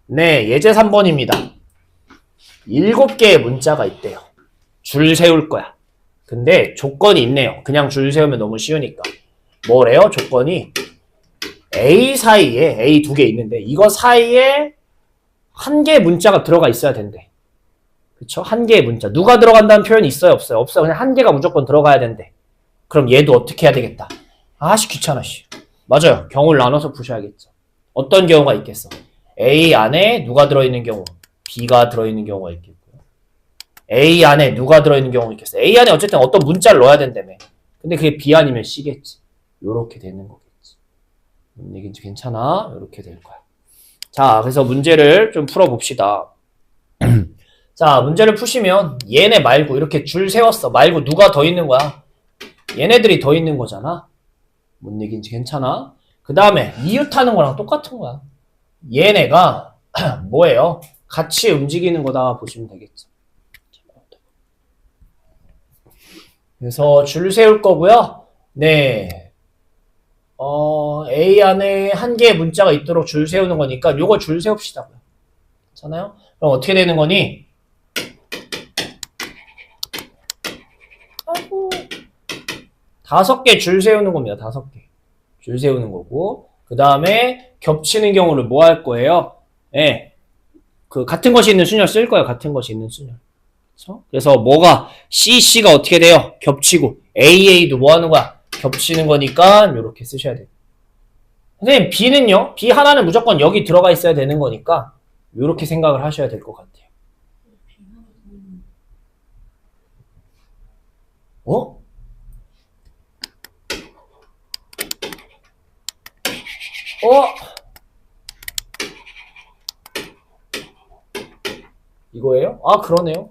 네, 예제 3번입니다. 7개의 문자가 있대요. 줄 세울 거야. 근데 조건이 있네요. 그냥 줄 세우면 너무 쉬우니까. 뭐래요? 조건이 A 사이에 A 2개 있는데 이거 사이에 한 개의 문자가 들어가 있어야 된대. 그쵸? 한 개의 문자. 누가 들어간다는 표현이 있어요? 없어요? 없어요. 그냥 한 개가 무조건 들어가야 된대. 그럼 얘도 어떻게 해야 되겠다? 아씨 귀찮아 씨. 맞아요. 경우를 나눠서 푸셔야겠죠. 어떤 경우가 있겠어? A 안에 누가 들어있는 경우? B가 들어있는 경우가 있겠고요. A 안에 누가 들어있는 경우가 있겠어? A 안에 어쨌든 어떤 문자를 넣어야 된다며. 근데 그게 B 아니면 C겠지. 요렇게 되는 거겠지. 얘기인지 괜찮아? 요렇게 될 거야. 자, 그래서 문제를 좀 풀어봅시다. 자, 문제를 푸시면 얘네 말고 이렇게 줄 세웠어. 말고 누가 더 있는 거야? 얘네들이 더 있는 거잖아. 뭔 얘기인지 괜찮아? 그 다음에 이웃하는 거랑 똑같은 거야. 얘네가 뭐예요? 같이 움직이는 거다 보시면 되겠죠. 그래서 줄 세울 거고요. 네. A 안에 한 개의 문자가 있도록 줄 세우는 거니까 요거 줄 세웁시다. 괜찮아요? 그럼 어떻게 되는 거니? 5개 줄 세우는 겁니다. 5개. 줄 세우는 거고. 그 다음에 겹치는 경우를 뭐 할 거예요? 예. 그 같은 것이 있는 순열 쓸 거예요. 같은 것이 있는 순열. 그렇죠? 그래서 뭐가 C가 어떻게 돼요? 겹치고 AA도 뭐 하는 거야? 겹치는 거니까 이렇게 쓰셔야 돼요. 선생님 B는요? B 하나는 무조건 여기 들어가 있어야 되는 거니까 이렇게 생각을 하셔야 될 것 같아요. 어? 이거예요? 아, 그러네요.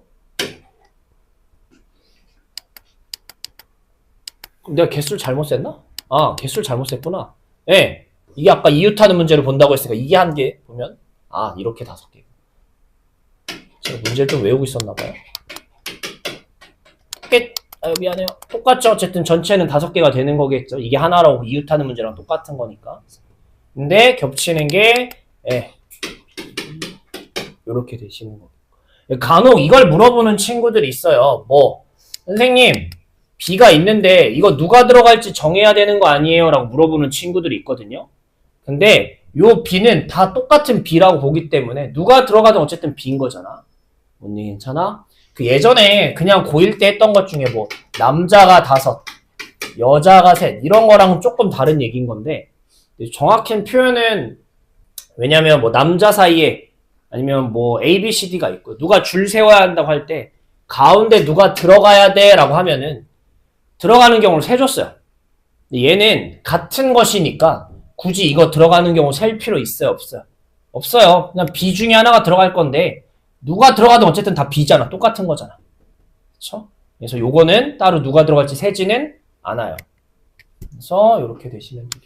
그럼 내가 개수를 잘못 셌나? 아, 개수를 잘못 셌구나. 예. 네. 이게 아까 이웃하는 문제를 본다고 했으니까 이게 한 개 보면 아, 이렇게 5개. 제가 문제를 좀 외우고 있었나봐요. 미안해요. 똑같죠? 어쨌든 전체는 5개가 되는 거겠죠. 이게 하나라고 이웃하는 문제랑 똑같은 거니까. 근데 겹치는 게 이렇게 되시는 거예요. 간혹 이걸 물어보는 친구들이 있어요. 뭐 선생님 B가 있는데 이거 누가 들어갈지 정해야 되는 거 아니에요? 라고 물어보는 친구들이 있거든요. 근데 요 B는 다 똑같은 B라고 보기 때문에 누가 들어가든 어쨌든 B인 거잖아. 뭔 얘기 괜찮아? 그 예전에 그냥 고1 때 했던 것 중에 뭐 남자가 5, 여자가 3 이런 거랑 조금 다른 얘기인 건데 정확한 표현은 왜냐면 뭐 남자 사이에 아니면 뭐 A, B, C, D가 있고 누가 줄 세워야 한다고 할 때 가운데 누가 들어가야 돼 라고 하면은 들어가는 경우를 세줬어요. 근데 얘는 같은 것이니까 굳이 이거 들어가는 경우 셀 필요 있어요? 없어요? 없어요. 그냥 B 중에 하나가 들어갈 건데 누가 들어가든 어쨌든 다 B잖아. 똑같은 거잖아. 그쵸? 그래서 요거는 따로 누가 들어갈지 세지는 않아요. 그래서 이렇게 되시면 돼요.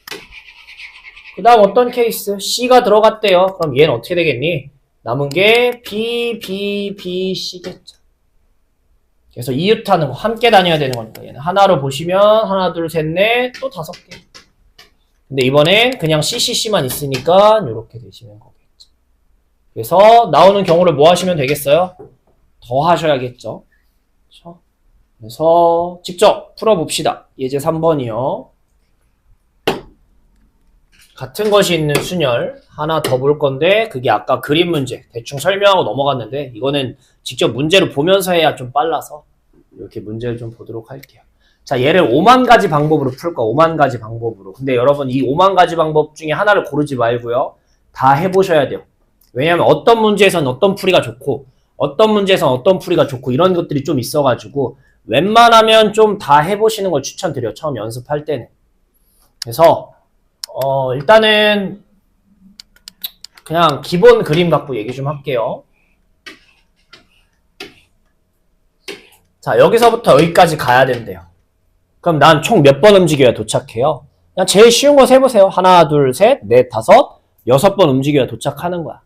그 다음 어떤 케이스? C가 들어갔대요. 그럼 얘는 어떻게 되겠니? 남은 게 B, B, B, C겠죠. 그래서 이웃하는 거 함께 다녀야 되는 거니까 얘는 하나로 보시면 하나, 둘, 셋, 넷, 또 5개. 근데 이번엔 그냥 CCC만 있으니까 이렇게 되시는 거겠죠. 그래서 나오는 경우를 뭐 하시면 되겠어요? 더 하셔야겠죠. 그렇죠? 그래서 직접 풀어봅시다. 예제 3번이요. 같은 것이 있는 순열 하나 더 볼 건데 그게 아까 그림 문제 대충 설명하고 넘어갔는데 이거는 직접 문제를 보면서 해야 좀 빨라서 이렇게 문제를 좀 보도록 할게요. 자, 얘를 5만 가지 방법으로 풀 거, 5만 가지 방법으로. 근데 여러분 이 5만 가지 방법 중에 하나를 고르지 말고요. 다 해보셔야 돼요. 왜냐하면 어떤 문제에서는 어떤 풀이가 좋고 어떤 문제에서는 어떤 풀이가 좋고 이런 것들이 좀 있어가지고 웬만하면 좀 다 해보시는 걸 추천드려요. 처음 연습할 때는. 그래서 일단은 그냥 기본 그림 갖고 얘기 좀 할게요. 자, 여기서부터 여기까지 가야 된대요. 그럼 난 총 몇 번 움직여야 도착해요? 그냥 제일 쉬운 거 세보세요. 하나, 둘, 셋, 넷, 다섯, 6번 움직여야 도착하는 거야.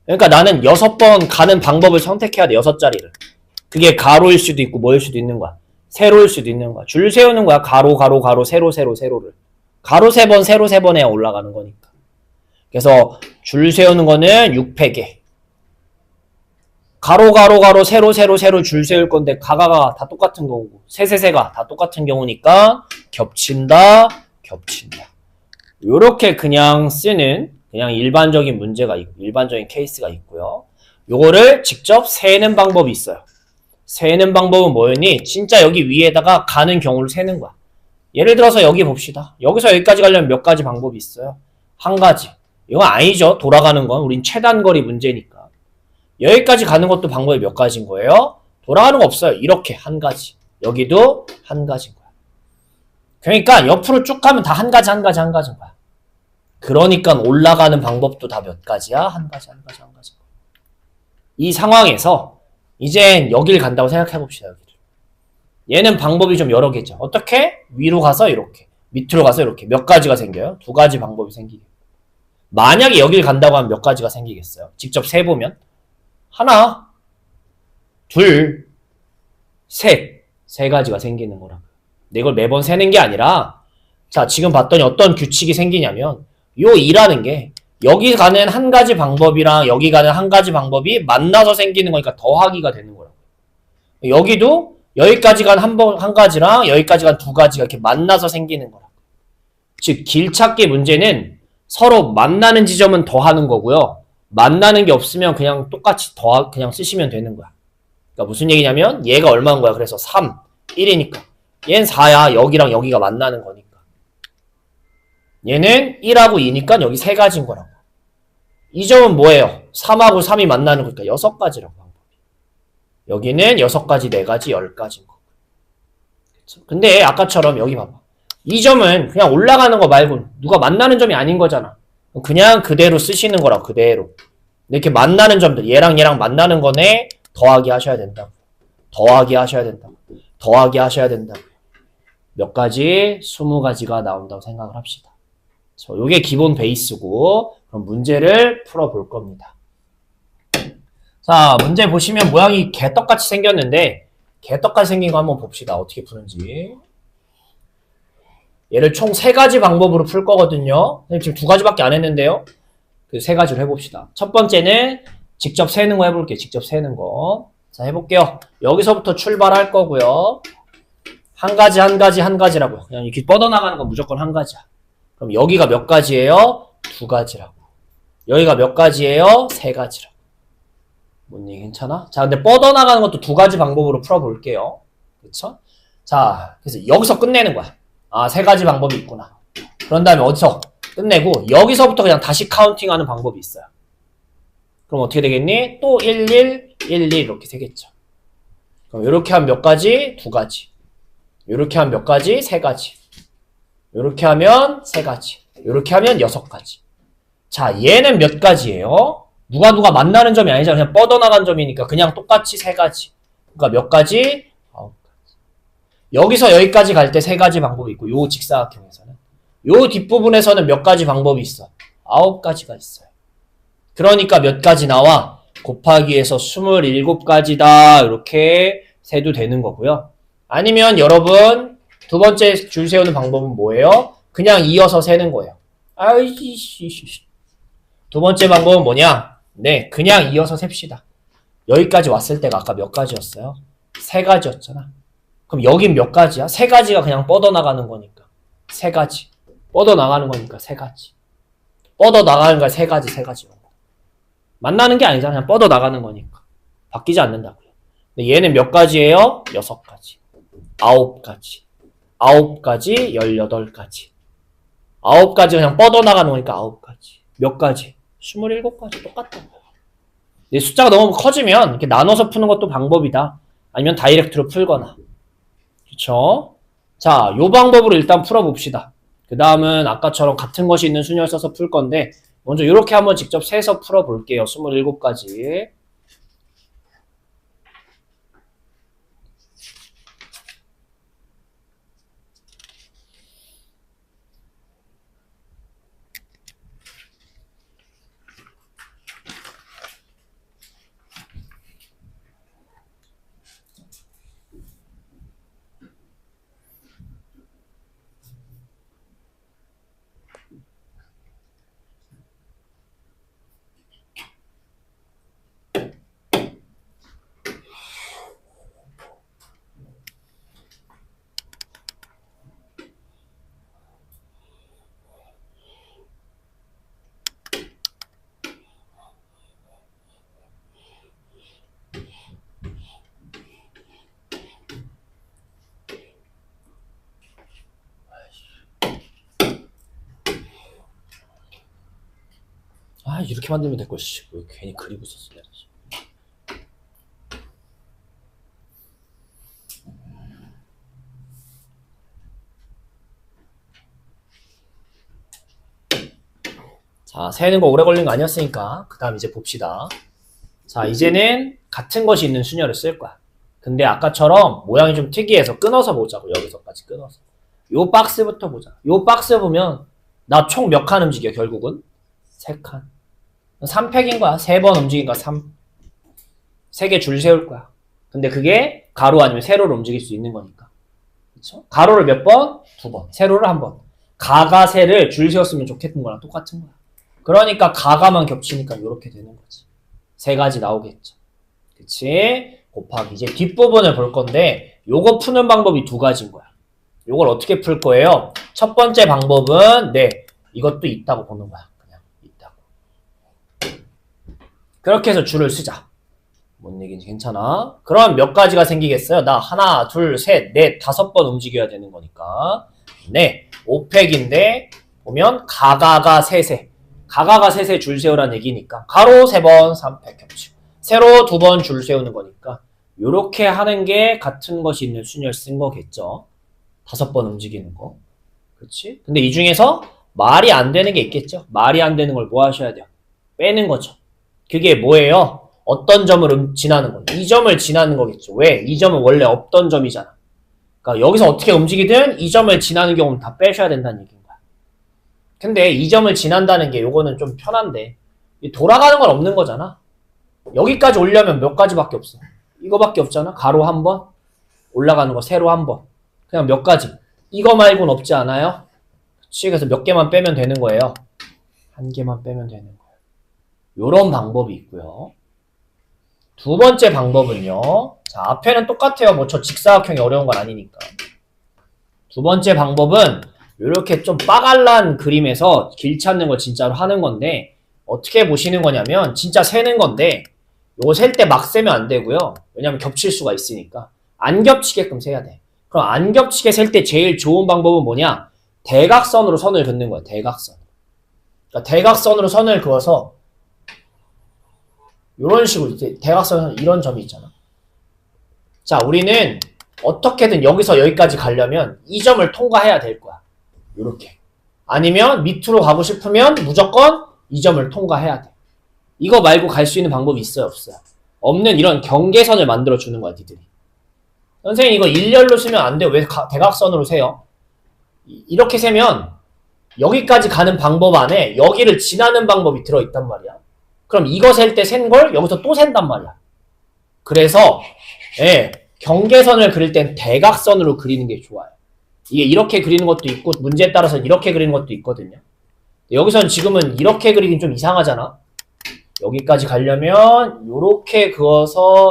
그러니까 나는 6번 가는 방법을 선택해야 돼. 6자리를. 그게 가로일 수도 있고 뭐일 수도 있는 거야. 세로일 수도 있는 거야. 줄 세우는 거야. 가로, 가로, 가로, 세로, 세로, 세로를. 가로 3번, 세로 3번 해야 올라가는 거니까. 그래서 줄 세우는 거는 6팩에. 가로, 가로, 가로, 세로, 세로, 세로 줄 세울 건데 가가가 다 똑같은 거고 세세세가 다 똑같은 경우니까 겹친다, 겹친다. 요렇게 그냥 쓰는 그냥 일반적인 문제가 있고 일반적인 케이스가 있고요. 요거를 직접 세는 방법이 있어요. 세는 방법은 뭐였니? 진짜 여기 위에다가 가는 경우를 세는 거야. 예를 들어서 여기 봅시다. 여기서 여기까지 가려면 몇 가지 방법이 있어요? 한 가지. 이건 아니죠. 돌아가는 건 우린 최단거리 문제니까. 여기까지 가는 것도 방법이 몇 가지인 거예요? 돌아가는 거 없어요. 이렇게 한 가지. 여기도 한 가지인 거야. 그러니까 옆으로 쭉 가면 다 한 가지, 한 가지, 한 가지인 거야. 그러니까 올라가는 방법도 다 몇 가지야? 한 가지, 한 가지, 한 가지. 이 상황에서 이젠 여길 간다고 생각해 봅시다. 여기를. 얘는 방법이 좀 여러 개죠. 어떻게? 위로 가서 이렇게, 밑으로 가서 이렇게 몇 가지가 생겨요? 2가지 방법이 생기게. 만약에 여길 간다고 하면 몇 가지가 생기겠어요? 직접 세보면 하나, 둘, 셋, 3가지가 생기는 거라고요. 근데 이걸 매번 세는 게 아니라 자, 지금 봤더니 어떤 규칙이 생기냐면 요 2라는 게 여기 가는 한 가지 방법이랑 여기 가는 한 가지 방법이 만나서 생기는 거니까 더하기가 되는 거라고요. 여기도 여기까지 간 한 가지랑 여기까지 간 2가지가 이렇게 만나서 생기는 거라고요. 즉 길찾기 문제는 서로 만나는 지점은 더하는 거고요. 만나는 게 없으면 그냥 똑같이 그냥 쓰시면 되는 거야. 그러니까 무슨 얘기냐면 얘가 얼마인 거야? 그래서 3, 1이니까. 얘는 4야. 여기랑 여기가 만나는 거니까. 얘는 1하고 2니까 여기 3가지인 거라고. 이 점은 뭐예요? 3하고 3이 만나는 거니까 6가지라고 방법이. 여기는 6가지, 4가지, 10가지인 거고. 그쵸? 근데 아까처럼 여기 봐봐. 이 점은 그냥 올라가는 거 말고 누가 만나는 점이 아닌 거잖아. 그냥 그대로 쓰시는 거라고, 그대로. 이렇게 만나는 점들, 얘랑 얘랑 만나는 거네, 더하기 하셔야 된다고. 더하기 하셔야 된다고. 더하기 하셔야 된다고. 몇 가지? 20가지가 나온다고 생각을 합시다. 요게 기본 베이스고, 그럼 문제를 풀어볼 겁니다. 자, 문제 보시면 모양이 개떡같이 생겼는데, 개떡같이 생긴 거 한번 봅시다. 어떻게 푸는지. 얘를 총 3가지 방법으로 풀 거거든요. 지금 2가지밖에 안 했는데요. 그 3가지로 해봅시다. 첫 번째는 직접 세는 거 해볼게요. 직접 세는 거. 자, 해볼게요. 여기서부터 출발할 거고요. 한 가지, 한 가지, 한 가지라고요. 그냥 이렇게 뻗어나가는 건 무조건 한 가지야. 그럼 여기가 몇 가지예요? 2가지라고. 여기가 몇 가지예요? 3가지라고. 뭔 얘기 괜찮아? 자, 근데 뻗어나가는 것도 2가지 방법으로 풀어볼게요. 그쵸? 자, 그래서 여기서 끝내는 거야. 아, 3가지 방법이 있구나. 그런 다음에 어디서 끝내고 여기서부터 그냥 다시 카운팅하는 방법이 있어요. 그럼 어떻게 되겠니? 또 1, 1, 1, 1 이렇게 되겠죠. 그럼 이렇게 하면 몇 가지? 2가지. 이렇게 하면 몇 가지? 3가지. 이렇게 하면 3가지. 이렇게 하면 6가지. 자, 얘는 몇 가지예요? 누가 만나는 점이 아니잖아. 그냥 뻗어나간 점이니까 그냥 똑같이 3가지. 그러니까 몇 가지? 9가지. 여기서 여기까지 갈 때 3가지 방법이 있고, 요 직사각형에서는. 요 뒷부분에서는 몇 가지 방법이 있어? 9가지가 있어요. 그러니까 몇 가지 나와? 곱하기해서 27가지다. 이렇게 세도 되는 거고요. 아니면 여러분, 2번째 줄 세우는 방법은 뭐예요? 그냥 이어서 세는 거예요. 아이씨. 2번째 방법은 뭐냐? 네, 그냥 이어서 셉시다. 여기까지 왔을 때가 아까 몇 가지였어요? 3가지였잖아. 그럼 여긴 몇 가지야? 3가지가 그냥 뻗어나가는 거니까. 3가지. 뻗어나가는 거니까 3가지. 뻗어나가는 거야 3가지. 만나는 게 아니잖아. 그냥 뻗어나가는 거니까. 바뀌지 않는다고요. 근데 얘는 몇 가지예요? 6가지. 9가지. 9가지, 18가지. 9가지 그냥 뻗어나가는 거니까 9가지. 몇 가지? 27가지 똑같다. 근데 숫자가 너무 커지면 이렇게 나눠서 푸는 것도 방법이다. 아니면 다이렉트로 풀거나. 그쵸? 자, 요 방법으로 일단 풀어봅시다. 그 다음은 아까처럼 같은 것이 있는 순위를 써서 풀 건데 먼저 이렇게 한번 직접 세서 풀어볼게요. 27가지. 아, 이렇게 만들면 될 걸, 씨. 왜 괜히 그리고 있었어, 내가. 자, 세는 거 오래 걸린 거 아니었으니까. 그 다음 이제 봅시다. 자, 이제는 같은 것이 있는 수녀를 쓸 거야. 근데 아까처럼 모양이 좀 특이해서 끊어서 보자고, 여기서까지 끊어서. 요 박스부터 보자. 요 박스 보면, 나 총 몇 칸 움직여, 결국은? 3칸. 3팩인 거야. 3번 움직인 거야, 3. 3개 줄 세울 거야. 근데 그게 가로 아니면 세로로 움직일 수 있는 거니까. 그쵸? 가로를 몇 번? 2번. 세로를 1번. 가가 세를 줄 세웠으면 좋겠는 거랑 똑같은 거야. 그러니까 가가만 겹치니까 이렇게 되는 거지. 3가지 나오겠죠. 그치? 곱하기. 이제 뒷부분을 볼 건데 요거 푸는 방법이 2가지인 거야. 요걸 어떻게 풀 거예요? 첫 번째 방법은 이것도 있다고 보는 거야. 그냥 있다고. 그렇게 해서 줄을 쓰자. 뭔 얘기인지 괜찮아? 그럼 몇 가지가 생기겠어요? 나 하나, 둘, 셋, 넷, 5번 움직여야 되는 거니까. 5팩인데 보면 가가가 셋에 가가가 셋에 줄 세우라는 얘기니까 가로 3번 3팩 겹치고 세로 2번 줄 세우는 거니까 요렇게 하는 게 같은 것이 있는 순위를 쓴 거겠죠. 5번 움직이는 거. 그렇지? 근데 이 중에서 말이 안 되는 게 있겠죠. 말이 안 되는 걸 뭐 하셔야 돼요? 빼는 거죠. 그게 뭐예요? 어떤 점을 지나는 거. 이 점을 지나는 거겠죠. 왜? 이 점은 원래 없던 점이잖아. 그러니까 여기서 어떻게 움직이든 이 점을 지나는 경우는 다 빼셔야 된다는 얘기인 거야. 근데 이 점을 지난다는 게 요거는 좀 편한데 돌아가는 건 없는 거잖아. 여기까지 오려면 몇 가지밖에 없어. 이거밖에 없잖아. 가로 1번, 올라가는 거 세로 1번. 그냥 몇 가지. 이거 말고는 없지 않아요? 그치? 그래서 몇 개만 빼면 되는 거예요. 1개만 빼면 되는 거예요. 요런 방법이 있고요. 2번째 방법은요. 자, 앞에는 똑같아요. 뭐 저 직사각형이 어려운 건 아니니까. 2번째 방법은 이렇게 좀 빠갈란 그림에서 길 찾는 걸 진짜로 하는 건데 어떻게 보시는 거냐면 진짜 세는 건데 요거 셀 때 막 세면 안 되고요. 왜냐면 겹칠 수가 있으니까. 안 겹치게끔 세야 돼. 그럼 안 겹치게 셀 때 제일 좋은 방법은 뭐냐? 대각선으로 선을 긋는 거야. 대각선. 그러니까 대각선으로 선을 그어서 이런 식으로 이제 대각선 이런 점이 있잖아. 자, 우리는 어떻게든 여기서 여기까지 가려면 이 점을 통과해야 될 거야. 요렇게. 아니면 밑으로 가고 싶으면 무조건 이 점을 통과해야 돼. 이거 말고 갈 수 있는 방법이 있어요, 없어요? 없는 이런 경계선을 만들어 주는 거야, 니들이. 선생님 이거 일렬로 쓰면 안 돼요. 왜 대각선으로 세요? 이렇게 세면 여기까지 가는 방법 안에 여기를 지나는 방법이 들어있단 말이야. 그럼 이거 셀 때 센 걸 여기서 또 센단 말이야. 그래서 경계선을 그릴 땐 대각선으로 그리는 게 좋아요. 이게 이렇게 그리는 것도 있고 문제에 따라서 이렇게 그리는 것도 있거든요. 여기서는 지금은 이렇게 그리긴 좀 이상하잖아. 여기까지 가려면 이렇게 그어서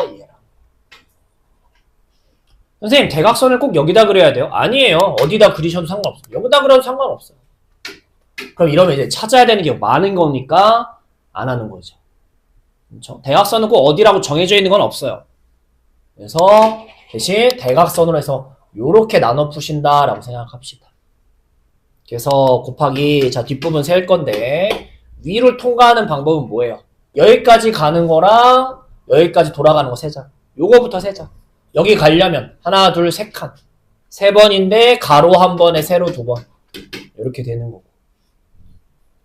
선생님 대각선을 꼭 여기다 그려야 돼요? 아니에요. 어디다 그리셔도 상관없어요. 여기다 그려도 상관없어요. 그럼 이러면 이제 찾아야 되는 게 많은 거니까 안 하는 거죠. 그렇죠? 대각선은 꼭 어디라고 정해져 있는 건 없어요. 그래서 대신 대각선으로 해서 요렇게 나눠 푸신다라고 생각합시다. 그래서 곱하기 자 뒷부분 셀 건데 위를 통과하는 방법은 뭐예요? 여기까지 가는 거랑 여기까지 돌아가는 거 세자. 요거부터 세자. 여기 가려면 하나 둘 세 칸. 세 번인데 가로 한 번에 세로 두 번. 이렇게 되는 거고.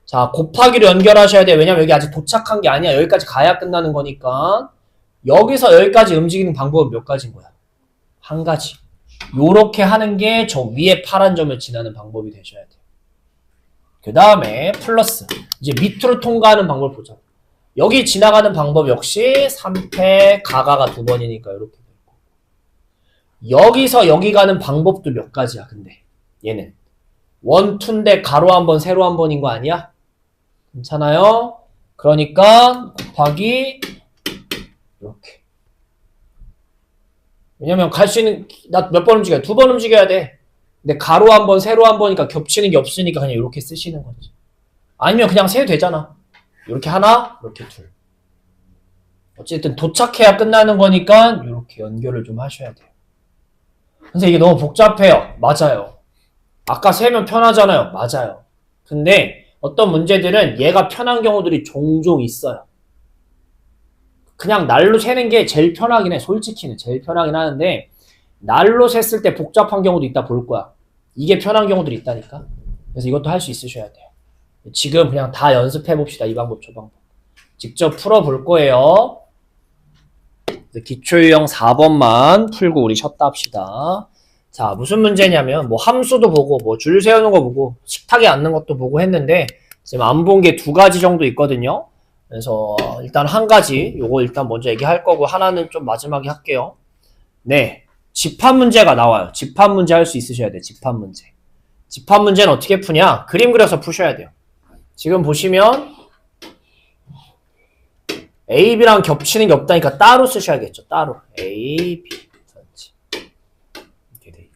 자 곱하기로 연결하셔야 돼요. 왜냐면 여기 아직 도착한 게 아니야. 여기까지 가야 끝나는 거니까. 여기서 여기까지 움직이는 방법은 몇 가지인 거야? 한 가지. 요렇게 하는 게 저 위에 파란 점을 지나는 방법이 되셔야 돼요. 그 다음에 플러스. 이제 밑으로 통과하는 방법을 보자. 여기 지나가는 방법 역시 3패 가가가 두 번이니까 이렇게 되고. 여기서 여기 가는 방법도 몇 가지야. 근데 얘는 원, 투인데 가로 한 번, 세로 한 번인 거 아니야? 괜찮아요? 그러니까 곱하기 이렇게. 왜냐면 갈 수 있는 나 몇 번 움직여야 돼? 두 번 움직여야 돼. 근데 가로 한 번, 세로 한 번이니까 겹치는 게 없으니까 그냥 이렇게 쓰시는 거지. 아니면 그냥 세도 되잖아. 이렇게 하나, 이렇게 둘. 어쨌든 도착해야 끝나는 거니까 이렇게 연결을 좀 하셔야 돼요. 선생님 이게 너무 복잡해요. 맞아요. 아까 세면 편하잖아요. 맞아요. 근데 어떤 문제들은 얘가 편한 경우들이 종종 있어요. 그냥 날로 세는 게 제일 편하긴 해. 솔직히는 제일 편하긴 하는데 날로 셌을 때 복잡한 경우도 있다 볼 거야. 이게 편한 경우들이 있다니까. 그래서 이것도 할 수 있으셔야 돼요. 지금 그냥 다 연습해 봅시다. 이 방법, 저 방법. 직접 풀어 볼 거예요. 기초유형 4번만 풀고 우리 쉬었다 합시다. 자, 무슨 문제냐면 뭐 함수도 보고 뭐 줄 세우는 거 보고 식탁에 앉는 것도 보고 했는데 지금 안 본 게 두 가지 정도 있거든요. 그래서 일단 한 가지 요거 일단 먼저 얘기할 거고 하나는 좀 마지막에 할게요. 네, 집합 문제가 나와요. 집합 문제 할 수 있으셔야 돼요. 집합 문제. 집합 문제는 어떻게 푸냐? 그림 그려서 푸셔야 돼요. 지금 보시면 A, B랑 겹치는 게 없다니까 따로 쓰셔야겠죠. 따로. A, B. 이렇게 돼 있고.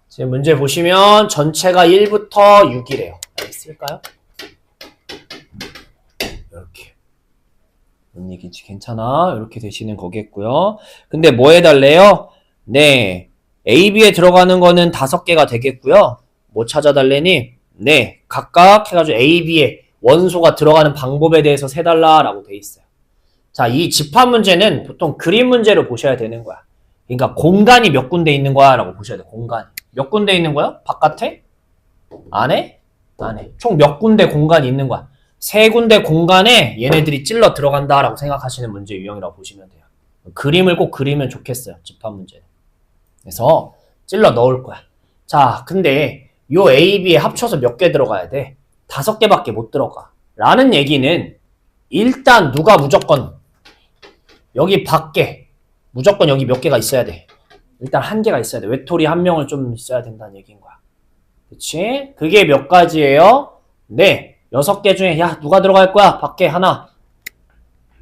지금 문제 보시면 전체가 1부터 6이래요. 쓸까요? 이렇게. 뭔 얘기인지 괜찮아. 이렇게 되시는 거겠고요. 근데 뭐 해달래요? 네. A, B에 들어가는 거는 5개가 되겠고요. 뭐 찾아달래니? 네. 각각 해가지고 A, B에 원소가 들어가는 방법에 대해서 세달라라고 돼 있어요. 자, 이 집합 문제는 보통 그림 문제로 보셔야 되는 거야. 그러니까 공간이 몇 군데 있는 거야 라고 보셔야 돼. 공간이. 몇 군데 있는 거야? 바깥에? 안에? 안에. 총 몇 군데 공간이 있는 거야. 3군데 공간에 얘네들이 찔러 들어간다라고 생각하시는 문제 유형이라고 보시면 돼요. 그림을 꼭 그리면 좋겠어요. 집합 문제는. 그래서 찔러 넣을 거야. 자, 근데 요 A, B에 합쳐서 몇 개 들어가야 돼? 5개밖에 못 들어가. 라는 얘기는 일단 누가 무조건 여기 밖에 무조건 여기 몇 개가 있어야 돼. 일단 1개가 있어야 돼. 외톨이 1명을 좀 있어야 된다는 얘기인 거야. 그치? 그게 몇 가지예요? 네. 6개 중에 야 누가 들어갈 거야? 밖에 하나.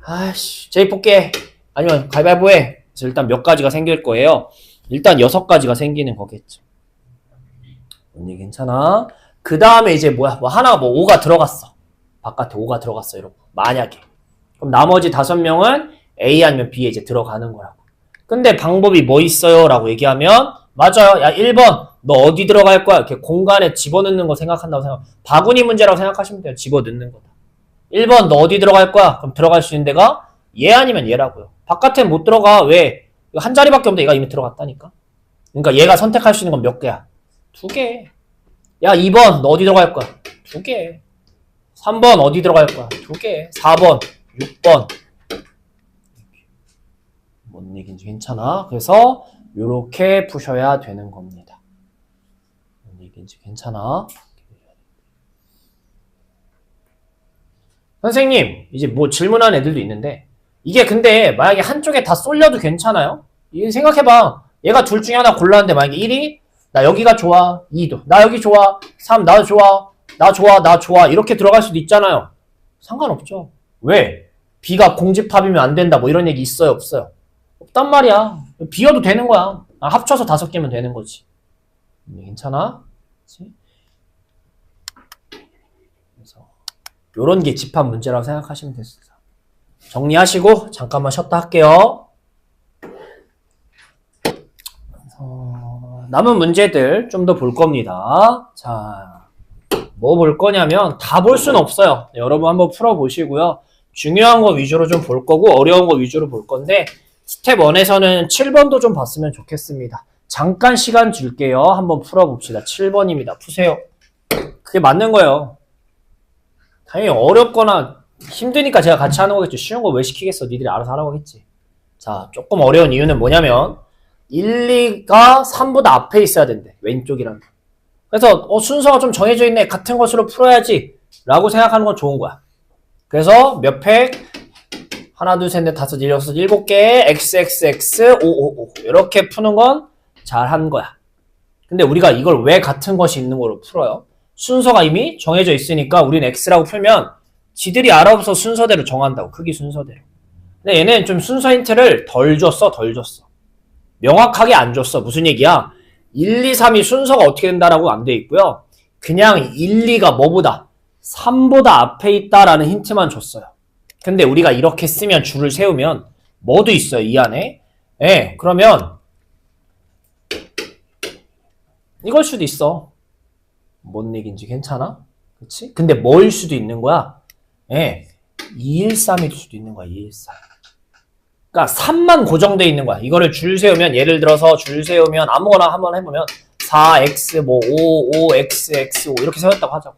아이씨 제이 뽑게. 아니면 가위바위보 해. 그래서 일단 몇 가지가 생길 거예요. 일단 6가지가 생기는 거겠죠. 언니 괜찮아? 그 다음에 이제 뭐야? 뭐 하나가 뭐 5가 들어갔어. 바깥에 5가 들어갔어. 이러고. 만약에. 그럼 나머지 5명은 A 아니면 B에 이제 들어가는 거라고. 근데 방법이 뭐 있어요? 라고 얘기하면 맞아요. 야 1번 너 어디 들어갈 거야? 이렇게 공간에 집어넣는 거 생각한다고 생각. 바구니 문제라고 생각하시면 돼요. 집어넣는 거다. 1번 너 어디 들어갈 거야? 그럼 들어갈 수 있는 데가 얘 아니면 얘라고요. 바깥엔 못 들어가. 왜? 한 자리밖에 없는데 얘가 이미 들어갔다니까. 그러니까 얘가 선택할 수 있는 건 몇 개야? 2개. 야 2번 너 어디 들어갈 거야? 2개. 3번 어디 들어갈 거야? 2개. 4번 6번. 뭔 얘기인지 괜찮아? 그래서 요렇게 푸셔야 되는 겁니다. 뭔 얘기인지 괜찮아? 선생님 이제 뭐 질문하는 애들도 있는데 이게 근데 만약에 한쪽에 다 쏠려도 괜찮아요? 이게 생각해봐. 얘가 둘 중에 하나 골랐는데 만약에 1위 나 여기가 좋아. 2도 나 여기 좋아. 3 나 좋아. 나 좋아. 나 좋아. 이렇게 들어갈 수도 있잖아요. 상관없죠. 왜? B가 공집합이면 안 된다 뭐 이런 얘기 있어요? 없어요? 없단 말이야. 비워도 되는 거야. 합쳐서 5개면 되는 거지. 괜찮아? 그치? 그래서 요런 게 집합 문제라고 생각하시면 됐어요. 정리하시고 잠깐만 쉬었다 할게요. 남은 문제들 좀 더 볼 겁니다. 자, 뭐 볼 거냐면 다 볼 수는 없어요. 여러분 한번 풀어보시고요. 중요한 거 위주로 좀 볼 거고 어려운 거 위주로 볼 건데 스텝 1에서는 7번도 좀 봤으면 좋겠습니다. 잠깐 시간 줄게요. 한번 풀어봅시다. 7번입니다. 푸세요. 그게 맞는 거예요. 당연히 어렵거나 힘드니까 제가 같이 하는 거겠죠. 쉬운 거 왜 시키겠어. 니들이 알아서 하라고 하겠지. 자, 조금 어려운 이유는 뭐냐면 1, 2가 3보다 앞에 있어야 된대. 왼쪽이란. 그래서 순서가 좀 정해져 있네. 같은 것으로 풀어야지 라고 생각하는 건 좋은 거야. 그래서 몇 팩? 하나, 둘, 셋, 넷, 다섯, 여섯, 일곱 개 XXX 555 이렇게 푸는 건 잘한 거야. 근데 우리가 이걸 왜 같은 것이 있는 거로 풀어요? 순서가 이미 정해져 있으니까 우린 X라고 풀면 지들이 알아서 순서대로 정한다고. 크기 순서대로. 근데 얘는 좀 순서 힌트를 덜 줬어. 명확하게 안 줬어. 무슨 얘기야? 1, 2, 3이 순서가 어떻게 된다라고 안 돼 있고요. 그냥 1, 2가 뭐보다? 3보다 앞에 있다라는 힌트만 줬어요. 근데 우리가 이렇게 쓰면 줄을 세우면 뭐도 있어요, 이 안에. 예, 그러면 이걸 수도 있어. 뭔 얘기인지 괜찮아? 그치? 근데 뭐일 수도 있는 거야? 예, 213일 수도 있는 거야, 213. 그러니까 3만 고정돼 있는 거야. 이거를 줄 세우면 예를 들어서 줄 세우면 아무거나 한번 해보면 4x 뭐 5, 5x, x 5 이렇게 세웠다고 하자고.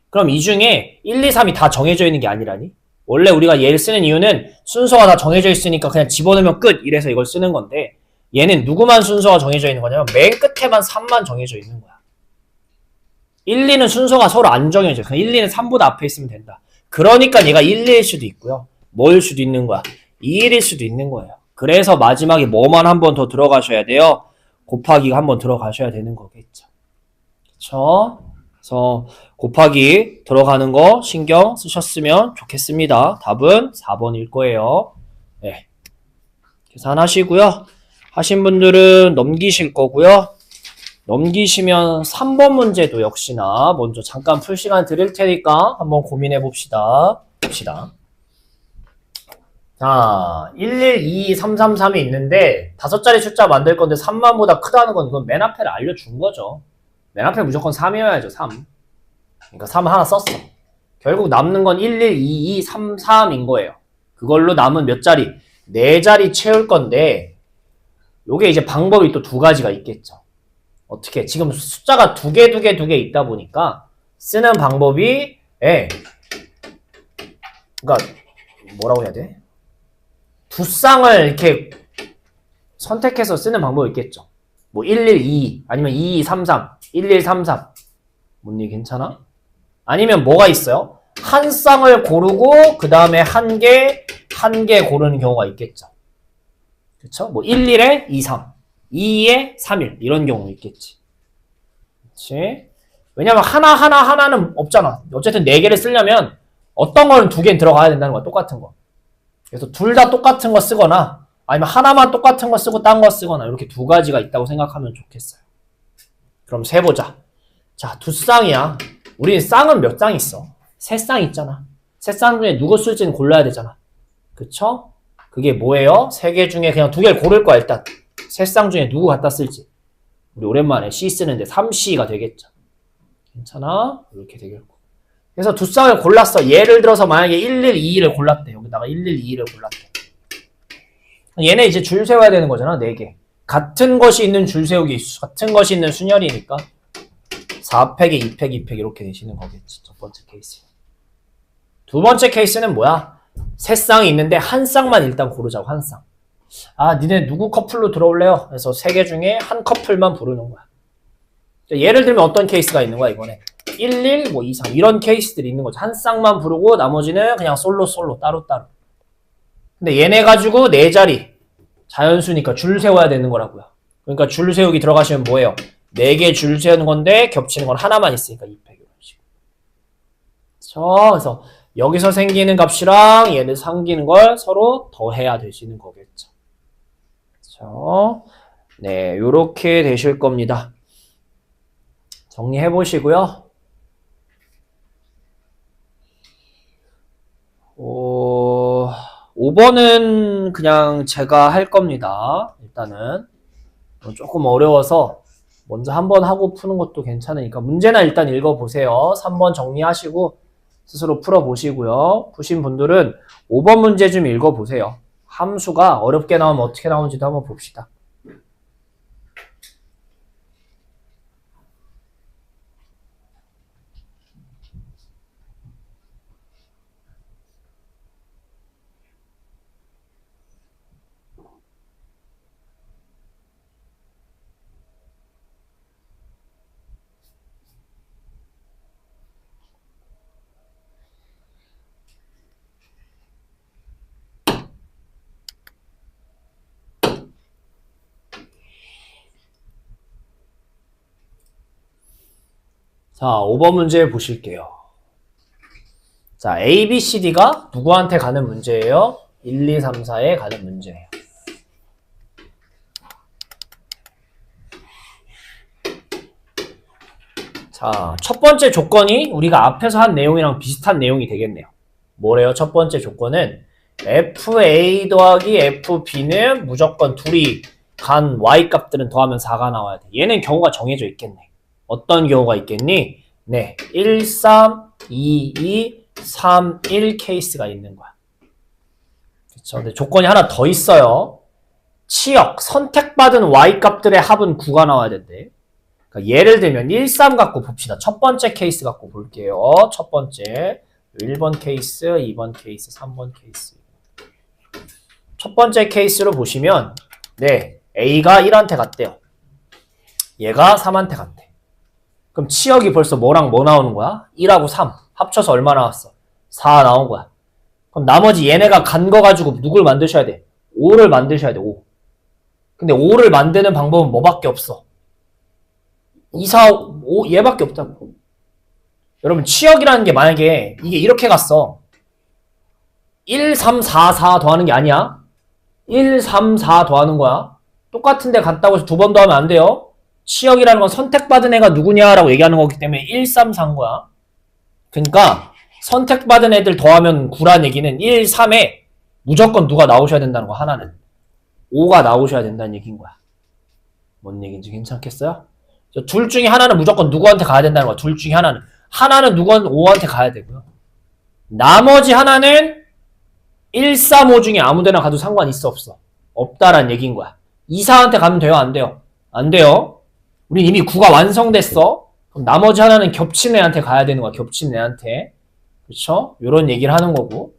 그럼 이 중에 1, 2, 3이 다 정해져 있는 게 아니라니? 원래 우리가 얘를 쓰는 이유는 순서가 다 정해져 있으니까 그냥 집어넣으면 끝 이래서 이걸 쓰는 건데 얘는 누구만 순서가 정해져 있는 거냐면 맨 끝에만 3만 정해져 있는 거야. 1, 2는 순서가 서로 안 정해져. 그냥 1, 2는 3보다 앞에 있으면 된다. 그러니까 얘가 1, 2일 수도 있고요. 뭐일 수도 있는 거야? 2일일 수도 있는 거예요. 그래서 마지막에 뭐만 한 번 더 들어가셔야 돼요? 곱하기가 한 번 들어가셔야 되는 거겠죠. 그쵸? 그래서 곱하기 들어가는 거 신경 쓰셨으면 좋겠습니다. 답은 4번일 거예요. 네. 계산하시고요. 하신 분들은 넘기실 거고요. 넘기시면 3번 문제도 역시나 먼저 잠깐 풀 시간 드릴 테니까 한번 고민해 봅시다. 자, 1, 2, 2, 3, 3, 3이 있는데 5자리 숫자 만들 건데 3만보다 크다는 건 이건 맨 앞에를 알려준 거죠. 맨 앞에 무조건 3이어야죠, 3. 그러니까 3 하나 썼어. 결국 남는 건 1, 1, 2, 2, 3, 3인 거예요. 그걸로 남은 몇 자리? 4자리 채울 건데 요게 이제 방법이 또 두 가지가 있겠죠. 어떻게? 지금 숫자가 두 개 있다 보니까 쓰는 방법이 그러니까 뭐라고 해야 돼? 두 쌍을 이렇게 선택해서 쓰는 방법이 있겠죠. 뭐 112 아니면 2233 1133 뭔 얘기 괜찮아? 아니면 뭐가 있어요? 한 쌍을 고르고 그 다음에 한 개 고르는 경우가 있겠죠. 그쵸? 뭐 11에 23 22에 31 이런 경우 있겠지. 그치? 왜냐면 하나는 없잖아. 어쨌든 4개를 쓰려면 어떤 거는 2개는 들어가야 된다는 거야. 똑같은 거. 그래서 둘 다 똑같은 거 쓰거나 아니면 하나만 똑같은 거 쓰고 딴 거 쓰거나 이렇게 두 가지가 있다고 생각하면 좋겠어요. 그럼 세보자. 자, 두 쌍이야. 우린 쌍은 몇 쌍 있어? 3쌍 있잖아. 3쌍 중에 누구 쓸지는 골라야 되잖아. 그쵸? 그게 뭐예요? 3개 중에 그냥 2개를 고를 거야 일단. 3쌍 중에 누구 갖다 쓸지. 우리 오랜만에 C 쓰는데 3C가 되겠죠. 괜찮아? 이렇게 되겠고. 그래서 두 쌍을 골랐어. 예를 들어서 만약에 1122를 골랐대. 여기다가 1122를 골랐대. 얘네 이제 줄 세워야 되는 거잖아. 4개. 같은 것이 있는 줄 세우기, 같은 것이 있는 순열이니까 4팩에 2팩, 2팩 이렇게 되시는 거겠지. 첫 번째 케이스. 두 번째 케이스는 뭐야? 3쌍이 있는데 한 쌍만 일단 고르자고. 한 쌍. 아, 니네 누구 커플로 들어올래요? 그래서 3개 중에 한 커플만 부르는 거야. 예를 들면 어떤 케이스가 있는 거야 이번에 11, 뭐 23 이런 케이스들이 있는 거죠. 한 쌍만 부르고 나머지는 그냥 솔로 따로따로. 근데 얘네 가지고 4자리 자연수니까 줄 세워야 되는 거라고요. 그러니까 줄 세우기 들어가시면 뭐예요? 4개 줄 세우는 건데 겹치는 건 하나만 있으니까 2팩 이런 식으로. 그래서 여기서 생기는 값이랑 얘네 생기는 걸 서로 더해야 되시는 거겠죠. 그렇죠? 네, 요렇게 되실 겁니다. 정리해 보시고요. 5번은 그냥 제가 할 겁니다. 일단은 조금 어려워서 먼저 한번 하고 푸는 것도 괜찮으니까 문제나 일단 읽어보세요. 3번 정리하시고 스스로 풀어보시고요. 푸신 분들은 5번 문제 좀 읽어보세요. 함수가 어렵게 나오면 어떻게 나오는지도 한번 봅시다. 자, 5번 문제 보실게요. 자, A, B, C, D가 누구한테 가는 문제예요? 1, 2, 3, 4에 가는 문제예요. 자, 첫 번째 조건이 우리가 앞에서 한 내용이랑 비슷한 내용이 되겠네요. 뭐래요? 첫 번째 조건은 FA 더하기 FB는 무조건 둘이 간 Y 값들은 더하면 4가 나와야 돼. 얘는 경우가 정해져 있겠네. 어떤 경우가 있겠니? 네, 1, 3, 2, 2, 3, 1 케이스가 있는 거야. 그쵸? 근데 조건이 하나 더 있어요. 치역, 선택받은 Y 값들의 합은 9가 나와야 된대. 그러니까 예를 들면 1, 3 갖고 봅시다. 첫 번째 케이스 갖고 볼게요. 첫 번째 1번 케이스, 2번 케이스, 3번 케이스. 첫 번째 케이스로 보시면 네, A가 1한테 갔대요. 얘가 3한테 갔대. 그럼 치역이 벌써 뭐랑 뭐 나오는 거야? 1하고 3 합쳐서 얼마 나왔어? 4 나온 거야. 그럼 나머지 얘네가 간 거 가지고 누굴 만드셔야 돼? 5를 만드셔야 돼. 5. 근데 5를 만드는 방법은 뭐밖에 없어? 2, 4, 5 얘밖에 없다고. 여러분 치역이라는 게 만약에 이게 이렇게 갔어. 1, 3, 4, 4 더하는 게 아니야. 1, 3, 4 더하는 거야. 똑같은 데 갔다고 해서 두 번 더하면 안 돼요. 치역이라는 건 선택받은 애가 누구냐라고 얘기하는 거기 때문에 1, 3, 4인 거야. 그러니까 선택받은 애들 더하면 9란 얘기는 1, 3에 무조건 누가 나오셔야 된다는 거 하나는. 5가 나오셔야 된다는 얘기인 거야. 뭔 얘기인지 괜찮겠어요? 둘 중에 하나는 무조건 누구한테 가야 된다는 거야. 둘 중에 하나는. 하나는 누구한테 5한테 가야 되고요. 나머지 하나는 1, 3, 5 중에 아무데나 가도 상관 있어 없어? 없다란 얘기인 거야. 2, 4한테 가면 돼요? 안 돼요? 안 돼요. 우린 이미 9가 완성됐어. 그럼 나머지 하나는 겹친 애한테 가야 되는 거야. 겹친 애한테. 그쵸? 요런 얘기를 하는 거고.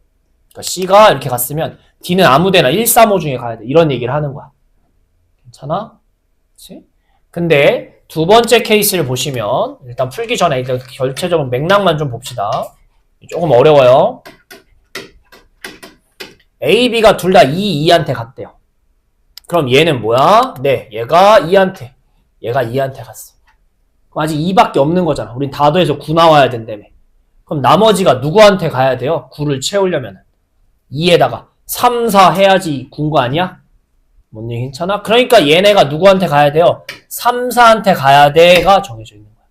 그러니까 C가 이렇게 갔으면 D는 아무데나 1, 3, 5 중에 가야 돼. 이런 얘기를 하는 거야. 괜찮아? 그치? 근데 두 번째 케이스를 보시면 일단 풀기 전에 일단 결체적인 맥락만 좀 봅시다. 조금 어려워요. A, B가 둘 다 2, 2한테 갔대요. 그럼 얘는 뭐야? 네, 얘가 2한테. 얘가 2한테 갔어. 그럼 아직 2밖에 없는 거잖아. 우린 다 더해서 9 나와야 된다며. 그럼 나머지가 누구한테 가야 돼요? 9를 채우려면 2에다가 3, 4 해야지 9인 거 아니야? 뭔 얘기 괜찮아? 그러니까 얘네가 누구한테 가야 돼요? 3, 4한테 가야 돼가 정해져 있는 거야.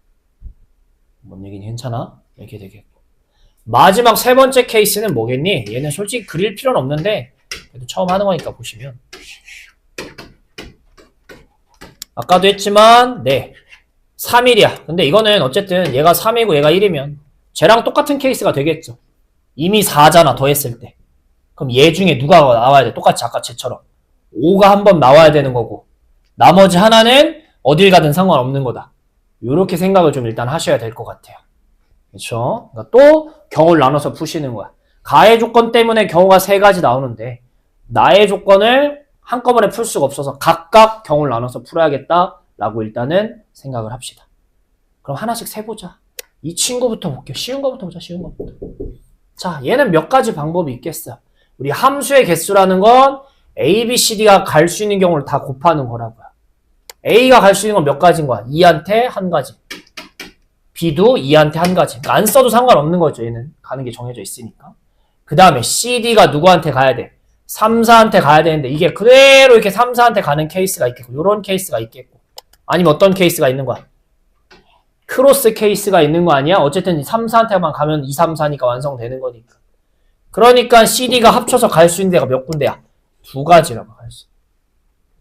뭔 얘기는 괜찮아? 이렇게 되겠고. 마지막 세 번째 케이스는 뭐겠니? 얘는 솔직히 그릴 필요는 없는데 그래도 처음 하는 거니까 보시면 아까도 했지만 네 3일이야. 근데 이거는 어쨌든 얘가 3이고 얘가 1이면 쟤랑 똑같은 케이스가 되겠죠. 이미 4잖아 더했을 때. 그럼 얘 중에 누가 나와야 돼? 똑같이 아까 쟤처럼 5가 한 번 나와야 되는 거고 나머지 하나는 어딜 가든 상관없는 거다. 이렇게 생각을 좀 일단 하셔야 될 것 같아요. 그렇죠? 그러니까 또 경우를 나눠서 푸시는 거야. 가의 조건 때문에 경우가 세 가지 나오는데 나의 조건을 한꺼번에 풀 수가 없어서 각각 경우를 나눠서 풀어야겠다라고 일단은 생각을 합시다. 그럼 하나씩 세보자. 이 친구부터 볼게요. 쉬운 거부터 보자. 쉬운 거부터. 자, 얘는 몇 가지 방법이 있겠어요. 우리 함수의 개수라는 건 A, B, C, D가 갈 수 있는 경우를 다 곱하는 거라고요. A가 갈 수 있는 건 몇 가지인 거야? 2한테 한 가지. B도 2한테 한 가지. 그러니까 안 써도 상관없는 거죠. 얘는 가는 게 정해져 있으니까. 그 다음에 C, D가 누구한테 가야 돼? 3, 4한테 가야 되는데 이게 그대로 이렇게 3, 4한테 가는 케이스가 있겠고 이런 케이스가 있겠고 아니면 어떤 케이스가 있는 거야? 크로스 케이스가 있는 거 아니야? 어쨌든 3, 4한테만 가면 2, 3, 4니까 완성되는 거니까. 그러니까 CD가 합쳐서 갈 수 있는 데가 몇 군데야? 두 가지라고 할 수.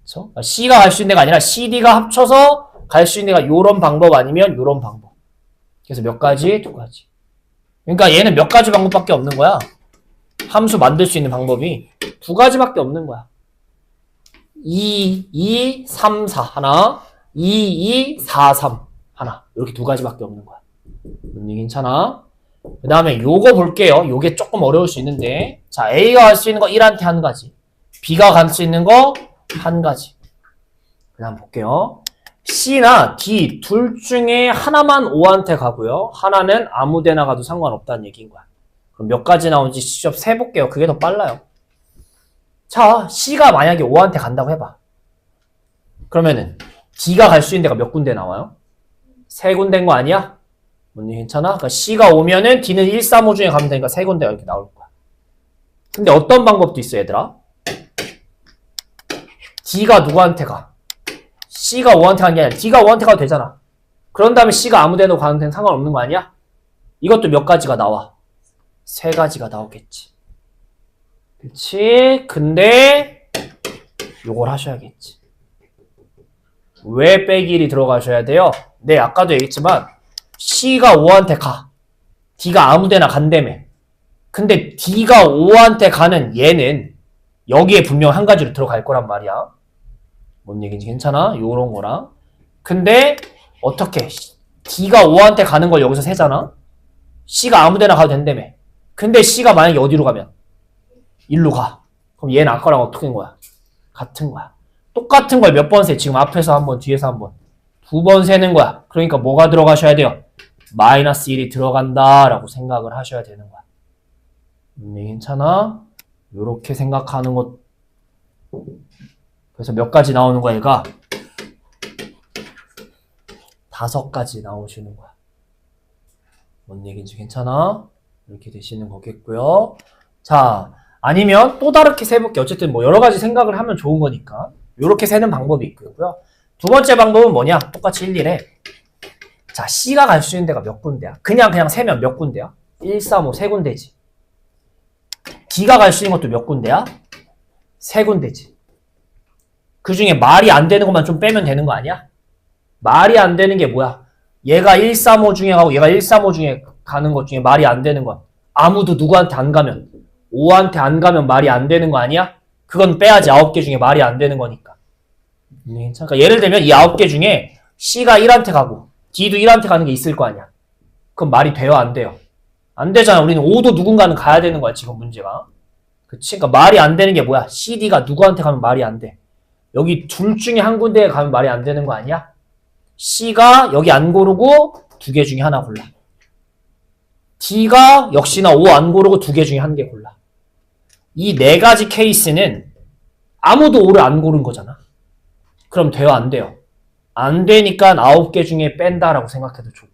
그쵸? C가 갈 수 있는 데가 아니라 CD가 합쳐서 갈 수 있는 데가 요런 방법 아니면 요런 방법. 그래서 몇 가지? 두 가지. 그러니까 얘는 몇 가지 방법밖에 없는 거야. 함수 만들 수 있는 방법이 두 가지밖에 없는 거야. 2, 2, 3, 4 하나, 2, 2, 4, 3 하나. 이렇게 두 가지밖에 없는 거야. 문제 괜찮아? 그 다음에 요거 볼게요. 요게 조금 어려울 수 있는데, 자, A가 갈 수 있는 거 1한테 한 가지, B가 갈 수 있는 거 한 가지. 그 다음 볼게요. C나 D 둘 중에 하나만 O한테 가고요. 하나는 아무 데나 가도 상관없다는 얘기인 거야. 그럼 몇 가지 나오는지 직접 세볼게요. 그게 더 빨라요. 자, C가 만약에 O한테 간다고 해봐. 그러면은 D가 갈 수 있는 데가 몇 군데 나와요? 세 군데인 거 아니야? 뭔지 괜찮아? 그러니까 C가 오면은 D는 1, 3, 5 중에 가면 되니까 세 군데가 이렇게 나올 거야. 근데 어떤 방법도 있어, 얘들아? D가 누구한테 가? C가 O한테 가는 게 아니라 D가 O한테 가도 되잖아. 그런 다음에 C가 아무 데나 가는 데는 상관없는 거 아니야? 이것도 몇 가지가 나와? 세 가지가 나오겠지. 그치? 근데 요걸 하셔야겠지. 왜 빼기 1이 들어가셔야 돼요? 네, 아까도 얘기했지만 C가 O한테 가. D가 아무 데나 간다며. 근데 D가 O한테 가는 얘는 여기에 분명 한 가지로 들어갈 거란 말이야. 뭔 얘기인지 괜찮아? 요런 거랑. 근데 어떻게 D가 O한테 가는 걸 여기서 세잖아? C가 아무 데나 가도 된다며. 근데 C가 만약에 어디로 가면? 일로 가. 그럼 얘는 아까랑 어떻게 된 거야? 같은 거야. 똑같은 걸 몇 번 세? 지금 앞에서 한 번, 뒤에서 한 번. 두 번 세는 거야. 그러니까 뭐가 들어가셔야 돼요? 마이너스 1이 들어간다 라고 생각을 하셔야 되는 거야. 괜찮아? 요렇게 생각하는 것. 그래서 몇 가지 나오는 거야, 얘가? 5가지 나오시는 거야. 뭔 얘기인지 괜찮아? 이렇게 되시는 거겠고요. 자, 아니면 또 다르게 세볼게. 어쨌든 뭐 여러 가지 생각을 하면 좋은 거니까. 요렇게 세는 방법이 있고요. 두 번째 방법은 뭐냐? 똑같이 1, 1에. 자, C가 갈 수 있는 데가 몇 군데야? 그냥 세면 몇 군데야? 1, 3, 5, 세 군데지. D가 갈 수 있는 것도 몇 군데야? 세 군데지. 그 중에 말이 안 되는 것만 좀 빼면 되는 거 아니야? 말이 안 되는 게 뭐야? 얘가 1, 3, 5 중에 가고 얘가 1, 3, 5 중에 가는 것 중에 말이 안 되는 건 아무도 누구한테 안 가면 5한테 안 가면 말이 안 되는 거 아니야? 그건 빼야지. 9개 중에 말이 안 되는 거니까. 그러니까 예를 들면 이 9개 중에 C가 1한테 가고 D도 1한테 가는 게 있을 거 아니야? 그럼 말이 돼요? 안 돼요? 안 되잖아. 우리는 5도 누군가는 가야 되는 거야, 지금 문제가. 그치? 그러니까 말이 안 되는 게 뭐야? CD가 누구한테 가면 말이 안 돼. 여기 둘 중에 한 군데에 가면 말이 안 되는 거 아니야? C가 여기 안 고르고 두 개 중에 하나 골라. D가 역시나 5 안 고르고 두 개 중에 한 개 골라. 이 네 가지 케이스는 아무도 5를 안 고른 거잖아. 그럼 돼요? 안 돼요? 안 되니까 9개 중에 뺀다라고 생각해도 좋고요.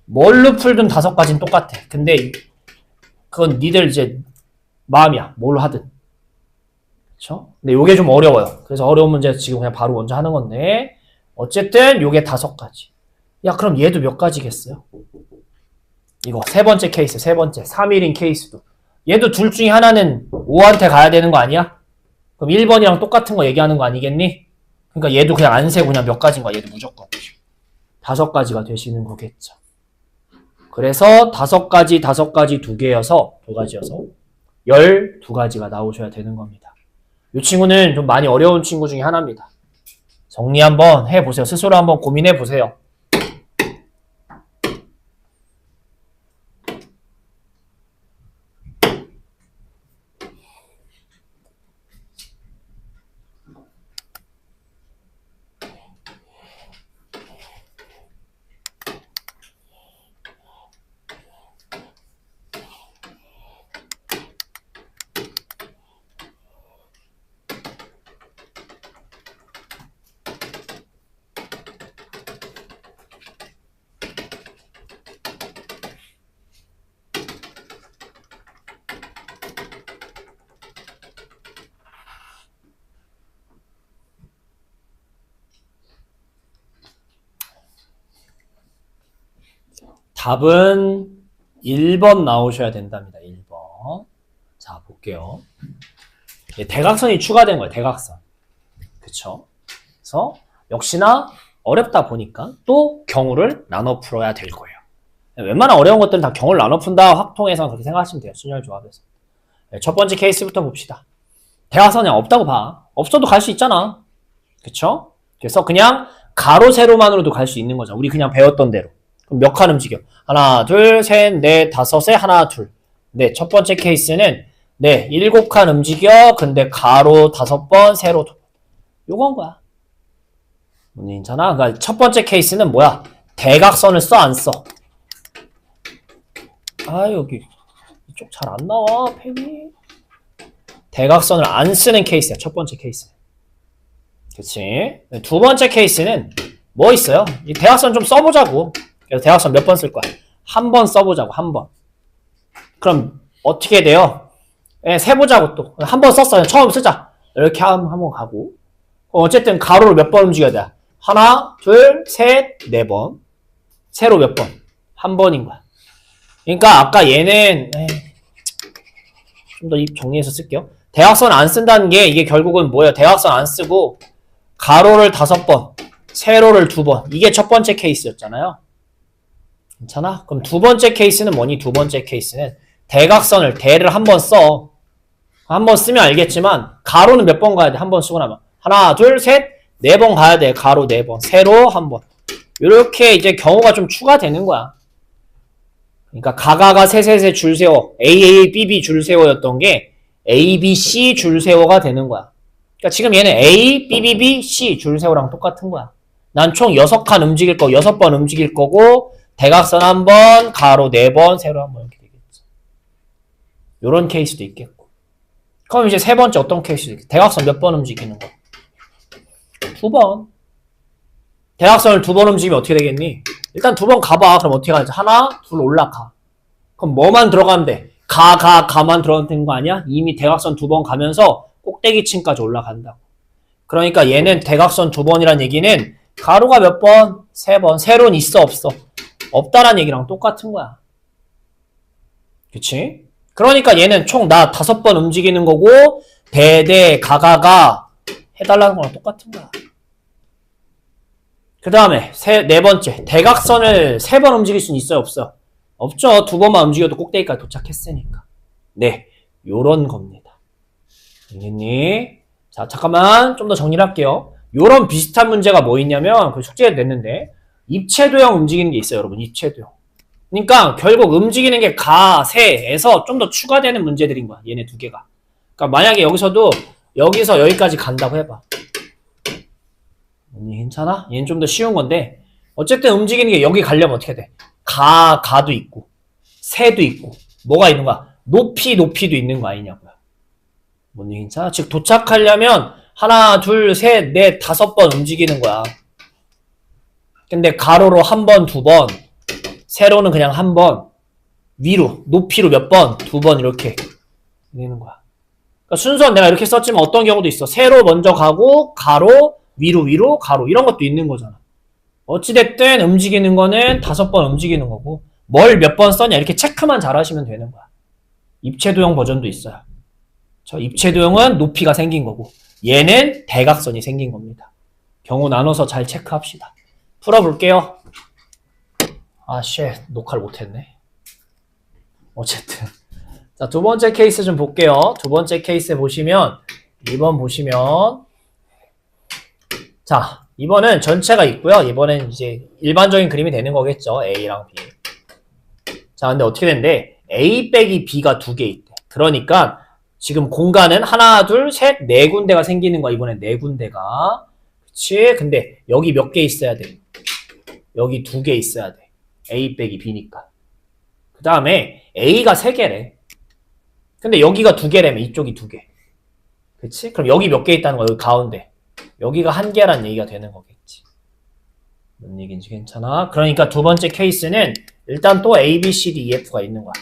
뭘로 풀든 5가지는 똑같아. 근데 그건 니들 이제 마음이야. 뭘로 하든. 그쵸? 근데 요게 좀 어려워요. 그래서 어려운 문제 지금 그냥 바로 먼저 하는 건데, 어쨌든 요게 5가지. 야, 그럼 얘도 몇 가지겠어요? 이거 세 번째 케이스, 세 번째 3일인 케이스도 얘도 둘 중에 하나는 5한테 가야 되는 거 아니야? 그럼 1번이랑 똑같은 거 얘기하는 거 아니겠니? 그러니까 얘도 그냥 안 세고 그냥 몇 가지인 거야. 얘도 무조건 5가지가 되시는 거겠죠. 그래서 5가지, 5가지, 2개여서 2가지여서 12가지가 나오셔야 되는 겁니다. 이 친구는 좀 많이 어려운 친구 중에 하나입니다. 정리 한번 해보세요. 스스로 한번 고민해보세요. 답은 1번 나오셔야 된답니다. 1번. 자, 볼게요. 대각선이 추가된 거예요. 대각선. 그쵸? 그래서 역시나 어렵다 보니까 또 경우를 나눠 풀어야 될 거예요. 웬만한 어려운 것들은 다 경우를 나눠 푼다 확통해서 그렇게 생각하시면 돼요. 순열 조합에서. 첫 번째 케이스부터 봅시다. 대각선이 없다고 봐. 없어도 갈 수 있잖아. 그쵸? 그래서 그냥 가로 세로만으로도 갈 수 있는 거죠. 우리 그냥 배웠던 대로. 그럼 몇 칸 움직여? 하나, 둘, 셋, 넷, 다섯에 하나, 둘. 네, 첫 번째 케이스는 네, 7칸 움직여. 근데 가로 5번, 세로 2번. 요건 거야. 괜찮아? 그러니까 첫 번째 케이스는 뭐야? 대각선을 써, 안 써? 아, 여기 이쪽 잘 안 나와, 펜이. 대각선을 안 쓰는 케이스야, 첫 번째 케이스. 그치? 두 번째 케이스는 뭐 있어요? 이 대각선 좀 써보자고. 그래서 대각선 몇 번 쓸 거야? 한 번 써보자고, 한 번. 그럼 어떻게 돼요? 예, 세보자고 또. 한 번 썼어요. 처음 쓰자. 이렇게 한번 가고. 어쨌든 가로를 몇 번 움직여야 돼? 하나, 둘, 셋, 네 번. 세로 몇 번? 한 번인 거야. 그러니까 아까 얘는 좀 더 정리해서 쓸게요. 대각선 안 쓴다는 게 이게 결국은 뭐예요? 대각선 안 쓰고 가로를 5번, 세로를 2번. 이게 첫 번째 케이스였잖아요. 괜찮아? 그럼 두 번째 케이스는 뭐니? 두 번째 케이스는 대각선을 대를 한 번 써. 한 번 쓰면 알겠지만 가로는 몇 번 가야 돼? 한 번 쓰고 나면 하나, 둘, 셋, 네 번 가야 돼. 가로 4번, 세로 한 번. 이렇게 이제 경우가 좀 추가되는 거야. 그러니까 가가가 세세세 줄 세워, AA, BB 줄 세워였던 게 A, B, C 줄 세워가 되는 거야. 그러니까 지금 얘는 A, B, B, B, C 줄 세워랑 똑같은 거야. 난 총 6칸 움직일 거, 6번 움직일 거고 대각선 한 번, 가로 4번, 세로 한 번 이렇게 되겠지. 요런 케이스도 있겠고. 그럼 이제 세 번째 어떤 케이스? 대각선 몇 번 움직이는 거? 2번. 대각선을 2번 움직이면 어떻게 되겠니? 일단 2번 가봐. 그럼 어떻게 가지? 하나, 둘 올라가. 그럼 뭐만 들어가면 돼? 가만 들어가면 되는 거 아니야? 이미 대각선 2번 가면서 꼭대기층까지 올라간다고. 그러니까 얘는 대각선 2번이란 얘기는 가로가 몇 번? 3번. 세로는 있어, 없어? 없다란 얘기랑 똑같은 거야. 그치? 그러니까 얘는 총 나 5번 움직이는 거고 대대 가가가 해달라는 거랑 똑같은 거야. 그 다음에 네 번째 대각선을 3번 움직일 수는 있어요, 없어요? 없죠. 2번만 움직여도 꼭대기까지 도착했으니까. 네, 요런 겁니다. 알겠니? 자, 잠깐만 좀 더 정리를 할게요. 요런 비슷한 문제가 뭐 있냐면 그 숙제에 냈는데 입체도형 움직이는 게 있어요, 여러분. 입체도형. 그러니까 결국 움직이는 게 가, 세에서 좀 더 추가되는 문제들인 거야, 얘네 두 개가. 그러니까 만약에 여기서도 여기서 여기까지 간다고 해봐. 괜찮아? 얘는 좀 더 쉬운 건데 어쨌든 움직이는 게 여기 가려면 어떻게 돼? 가도 있고 세도 있고 뭐가 있는 거야? 높이도 있는 거 아니냐고요. 뭔 얘기인지? 즉 도착하려면 하나, 둘, 셋, 넷, 5번 움직이는 거야. 근데 가로로 한 번, 2번, 세로는 그냥 한 번, 위로, 높이로 몇 번, 2번 이렇게 되는 거야. 그러니까 순서는 내가 이렇게 썼지만 어떤 경우도 있어. 세로 먼저 가고 가로, 위로, 가로 이런 것도 있는 거잖아. 어찌됐든 움직이는 거는 5번 움직이는 거고 뭘 몇 번 써냐 이렇게 체크만 잘 하시면 되는 거야. 입체도형 버전도 있어요. 저 입체도형은 높이가 생긴 거고 얘는 대각선이 생긴 겁니다. 경우 나눠서 잘 체크합시다. 풀어볼게요. 아, 녹화를 못했네. 어쨌든 자, 두 번째 케이스 좀 볼게요. 두 번째 케이스 보시면 2번 보시면 자, 2번은 전체가 있고요. 이번엔 이제 일반적인 그림이 되는 거겠죠. A랑 B. 자, 근데 어떻게 된대? A 빼기 B가 2개 있대. 그러니까 지금 공간은 하나, 둘, 셋, 4군데가 생기는 거야. 이번엔 4군데가. 그치? 근데 여기 몇 개 있어야 돼? 여기 2개 있어야 돼. A 빼기 B니까. 그 다음에 A가 3개래. 근데 여기가 2개라며. 이쪽이 2개. 그치? 그럼 여기 몇 개 있다는 거야. 여기 가운데. 여기가 1개란 얘기가 되는 거겠지. 뭔 얘기인지 괜찮아? 그러니까 두 번째 케이스는 일단 또 A, B, C, D, E, F가 있는 거야.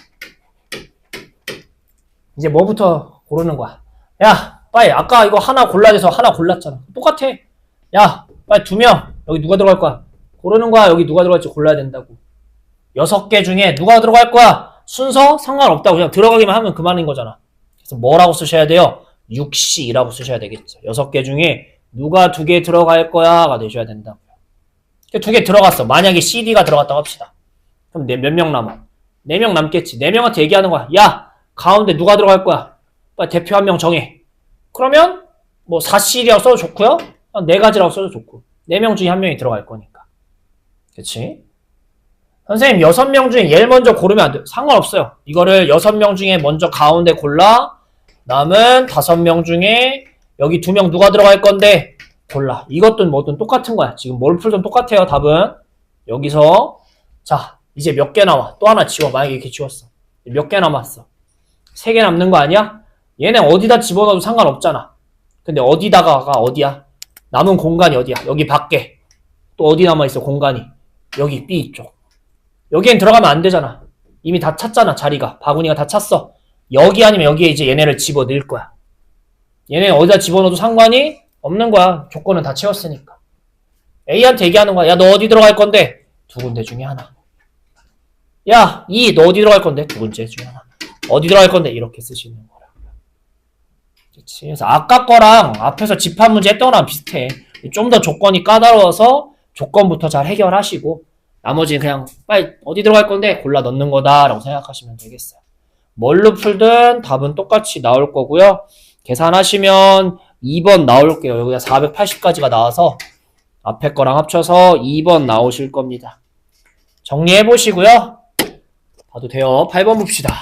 이제 뭐부터 고르는 거야? 야, 빨리 아까 이거 하나 골라야 돼서 하나 골랐잖아. 똑같아. 야, 빨리 2명. 여기 누가 들어갈 거야? 고르는 거야. 여기 누가 들어갈지 골라야 된다고. 6개 중에 누가 들어갈 거야? 순서 상관없다고. 그냥 들어가기만 하면 그만인 거잖아. 그래서 뭐라고 쓰셔야 돼요? 6C라고 쓰셔야 되겠죠. 6개 중에 누가 2개 들어갈 거야가 되셔야 된다고요. 2개 들어갔어. 만약에 CD가 들어갔다고 합시다. 그럼 몇 명 남아? 4명 남겠지. 4명한테 얘기하는 거야. 야, 가운데 누가 들어갈 거야? 빨리 대표 한 명 정해. 그러면 뭐 4CD라고 써도 좋고요. 4가지라고 써도 좋고. 4명 중에 한 명이 들어갈 거니까. 그치? 선생님 6명 중에 얘를 먼저 고르면 안 돼. 상관없어요. 이거를 6명 중에 먼저 가운데 골라. 남은 5명 중에 여기 2명 누가 들어갈 건데 골라. 이것든 뭐든 똑같은 거야. 지금 뭘 풀든 똑같아요. 답은. 여기서 자 이제 몇 개 나와. 또 하나 지워. 만약에 이렇게 지웠어. 몇 개 남았어? 3개 남는 거 아니야? 얘네 어디다 집어넣어도 상관없잖아. 근데 어디다가가 어디야? 남은 공간이 어디야? 여기 밖에. 또 어디 남아있어 공간이? 여기 B 쪽. 여기엔 들어가면 안 되잖아. 이미 다 찼잖아 자리가. 바구니가 다 찼어. 여기 아니면 여기에 이제 얘네를 집어넣을 거야. 얘네 어디다 집어넣어도 상관이 없는 거야. 조건은 다 채웠으니까. A한테 얘기하는 거야. 야, 너 어디 들어갈 건데? 2군데 중에 하나. 야, 너 어디 들어갈 건데? 2군데 중에 하나. 어디 들어갈 건데? 이렇게 쓰시는 거라고요. 그치? 그래서 아까 거랑 앞에서 집합 문제 했던 거랑 비슷해. 좀 더 조건이 까다로워서 조건부터 잘 해결하시고 나머지는 그냥 빨리 어디 들어갈 건데 골라 넣는 거다라고 생각하시면 되겠어요. 뭘로 풀든 답은 똑같이 나올 거고요. 계산하시면 2번 나올게요. 여기가 480까지가 나와서 앞에 거랑 합쳐서 2번 나오실 겁니다. 정리해 보시고요. 봐도 돼요. 8번 봅시다.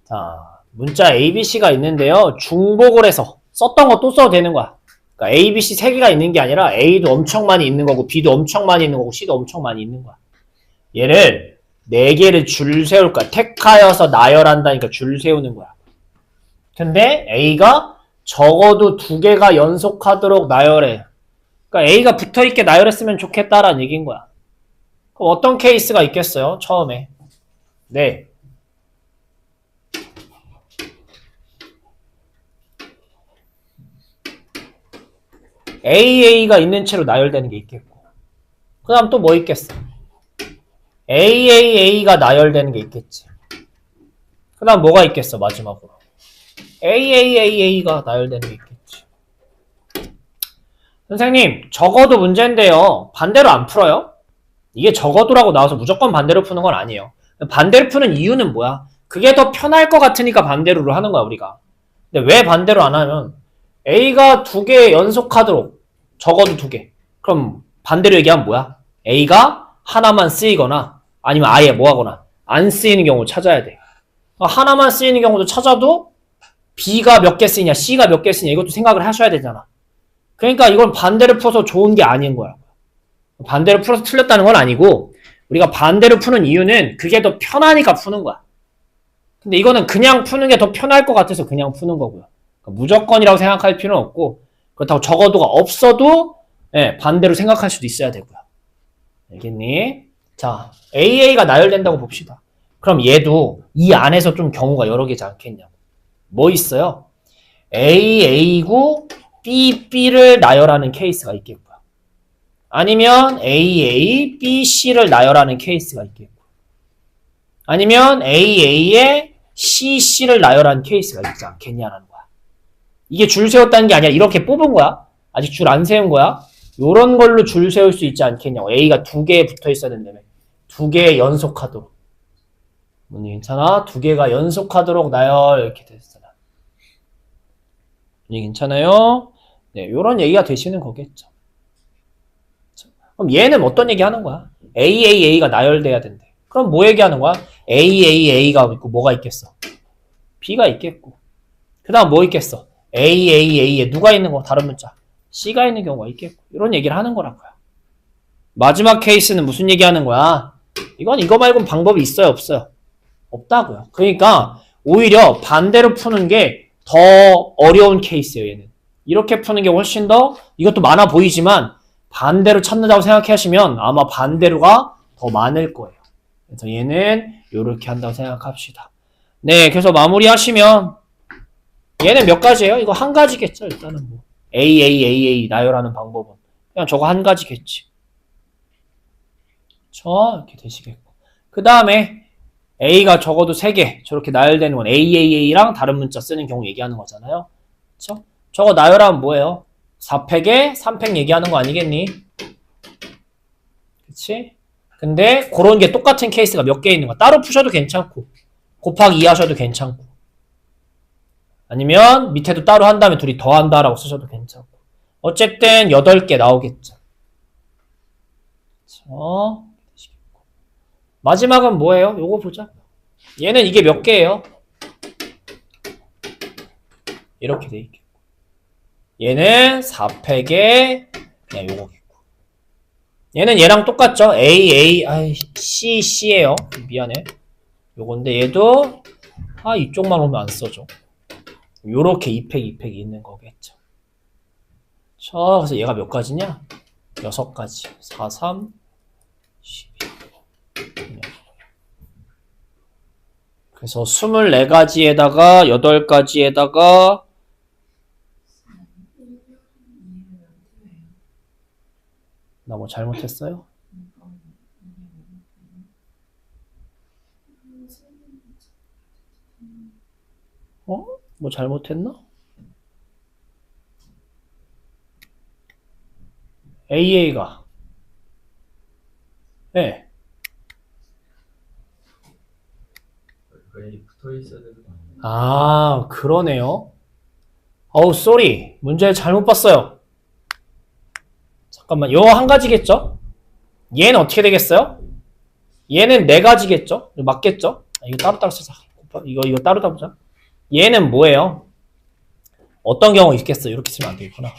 자, 문자 ABC가 있는데요. 중복을 해서 썼던 거 또 써도 되는 거야. 그러니까 A, B, C 3개가 있는 게 아니라 A도 엄청 많이 있는 거고 B도 엄청 많이 있는 거고 C도 엄청 많이 있는 거야. 얘를 4개를 줄 세울 거야. 택하여서 나열한다니까 줄 세우는 거야. 근데 A가 적어도 2개가 연속하도록 나열해. 그러니까 A가 붙어있게 나열했으면 좋겠다라는 얘기인 거야. 그럼 어떤 케이스가 있겠어요? 처음에. 네. AA가 있는 채로 나열되는 게 있겠고. 그 다음 또 뭐 있겠어? AAA가 나열되는 게 있겠지. 그 다음 뭐가 있겠어? 마지막으로. AAAA가 나열되는 게 있겠지. 선생님, 적어도 문제인데요. 반대로 안 풀어요? 이게 적어도라고 나와서 무조건 반대로 푸는 건 아니에요. 반대로 푸는 이유는 뭐야? 그게 더 편할 것 같으니까 반대로 하는 거야, 우리가. 근데 왜 반대로 안 하면 A가 2개 연속하도록 적어도 2개. 그럼 반대로 얘기하면 뭐야? A가 하나만 쓰이거나 아니면 아예 뭐 하거나 안 쓰이는 경우 찾아야 돼. 하나만 쓰이는 경우도 찾아도 B가 몇 개 쓰이냐, C가 몇 개 쓰이냐 이것도 생각을 하셔야 되잖아. 그러니까 이건 반대로 풀어서 좋은 게 아닌 거야. 반대로 풀어서 틀렸다는 건 아니고 우리가 반대로 푸는 이유는 그게 더 편하니까 푸는 거야. 근데 이거는 그냥 푸는 게 더 편할 것 같아서 그냥 푸는 거고요. 그러니까 무조건이라고 생각할 필요는 없고 그렇다고 적어도가 없어도 반대로 생각할 수도 있어야 되고요. 알겠니? 자, AA가 나열된다고 봅시다. 그럼 얘도 이 안에서 좀 경우가 여러 개지 않겠냐고. 뭐 있어요? AA고 BB를 나열하는 케이스가 있겠고요. 아니면 AA, BC를 나열하는 케이스가 있겠고. 아니면 AA에 CC를 나열하는 케이스가 있지 않겠냐라는 거야. 이게 줄 세웠다는 게 아니라 이렇게 뽑은 거야. 아직 줄 안 세운 거야. 요런 걸로 줄 세울 수 있지 않겠냐고. A가 2개에 붙어 있어야 된다며. 2개 연속하도록. 괜찮아? 2개가 연속하도록 나열 이렇게 됐잖아. 괜찮아요? 네, 요런 얘기가 되시는 거겠죠. 그럼 얘는 어떤 얘기 하는 거야? AAA가 나열돼야 된대. 그럼 뭐 얘기하는 거야? AAA가 있고 뭐가 있겠어? B가 있겠고. 그 다음 뭐 있겠어? AAA에 누가 있는 거? 다른 문자. C가 있는 경우가 있겠고. 이런 얘기를 하는 거라고요. 마지막 케이스는 무슨 얘기 하는 거야? 이건 이거 말고는 방법이 있어요? 없어요? 없다고요. 그러니까 오히려 반대로 푸는 게 더 어려운 케이스예요. 얘는. 이렇게 푸는 게 훨씬 더 이것도 많아 보이지만 반대로 찾는다고 생각하시면 아마 반대로가 더 많을 거예요. 그래서 얘는 이렇게 한다고 생각합시다. 네, 그래서 마무리하시면 얘는 몇 가지예요? 이거 한 가지겠죠. 일단은 뭐 AAAA 나열하는 방법은 그냥 저거 한 가지겠지. 이렇게 되시겠고. 그 다음에 A가 적어도 3개 저렇게 나열되는 건 AAA랑 다른 문자 쓰는 경우 얘기하는 거잖아요. 그쵸? 저거 나열하면 뭐예요? 4팩에 3팩 얘기하는 거 아니겠니? 그치? 근데 그런 게 똑같은 케이스가 몇 개 있는 거야. 따로 푸셔도 괜찮고 곱하기 2 하셔도 괜찮고 아니면 밑에도 따로 한 다음에 둘이 더한다라고 쓰셔도 괜찮고 어쨌든 8개 나오겠죠. 그렇죠? 마지막은 뭐예요? 요거 보자. 얘는 이게 몇 개예요? 이렇게 돼 있겠고 얘는 4팩에 그냥 요거겠고 얘는 얘랑 똑같죠? C예요. 미안해. 요건데 얘도 이쪽만 오면 안 써져. 요렇게 2팩, 2팩이 있는 거겠죠. 그래서 얘가 몇 가지냐? 6가지. 4, 3, 12. 그래서 24가지에다가 8가지에다가 나 뭐 잘못했어요? 뭐 잘못했나? AA가 네. 붙어 있어야 되는 거 아니에요? 그러네요. 쏘리. 문제 잘못 봤어요. 잠깐만, 요 한 가지겠죠? 얘는 어떻게 되겠어요? 얘는 4가지겠죠? 맞겠죠? 이거 따로 쓰자. 이거 따로 보자. 얘는 뭐예요? 어떤 경우 있겠어요? 이렇게 쓰면 안 되겠구나.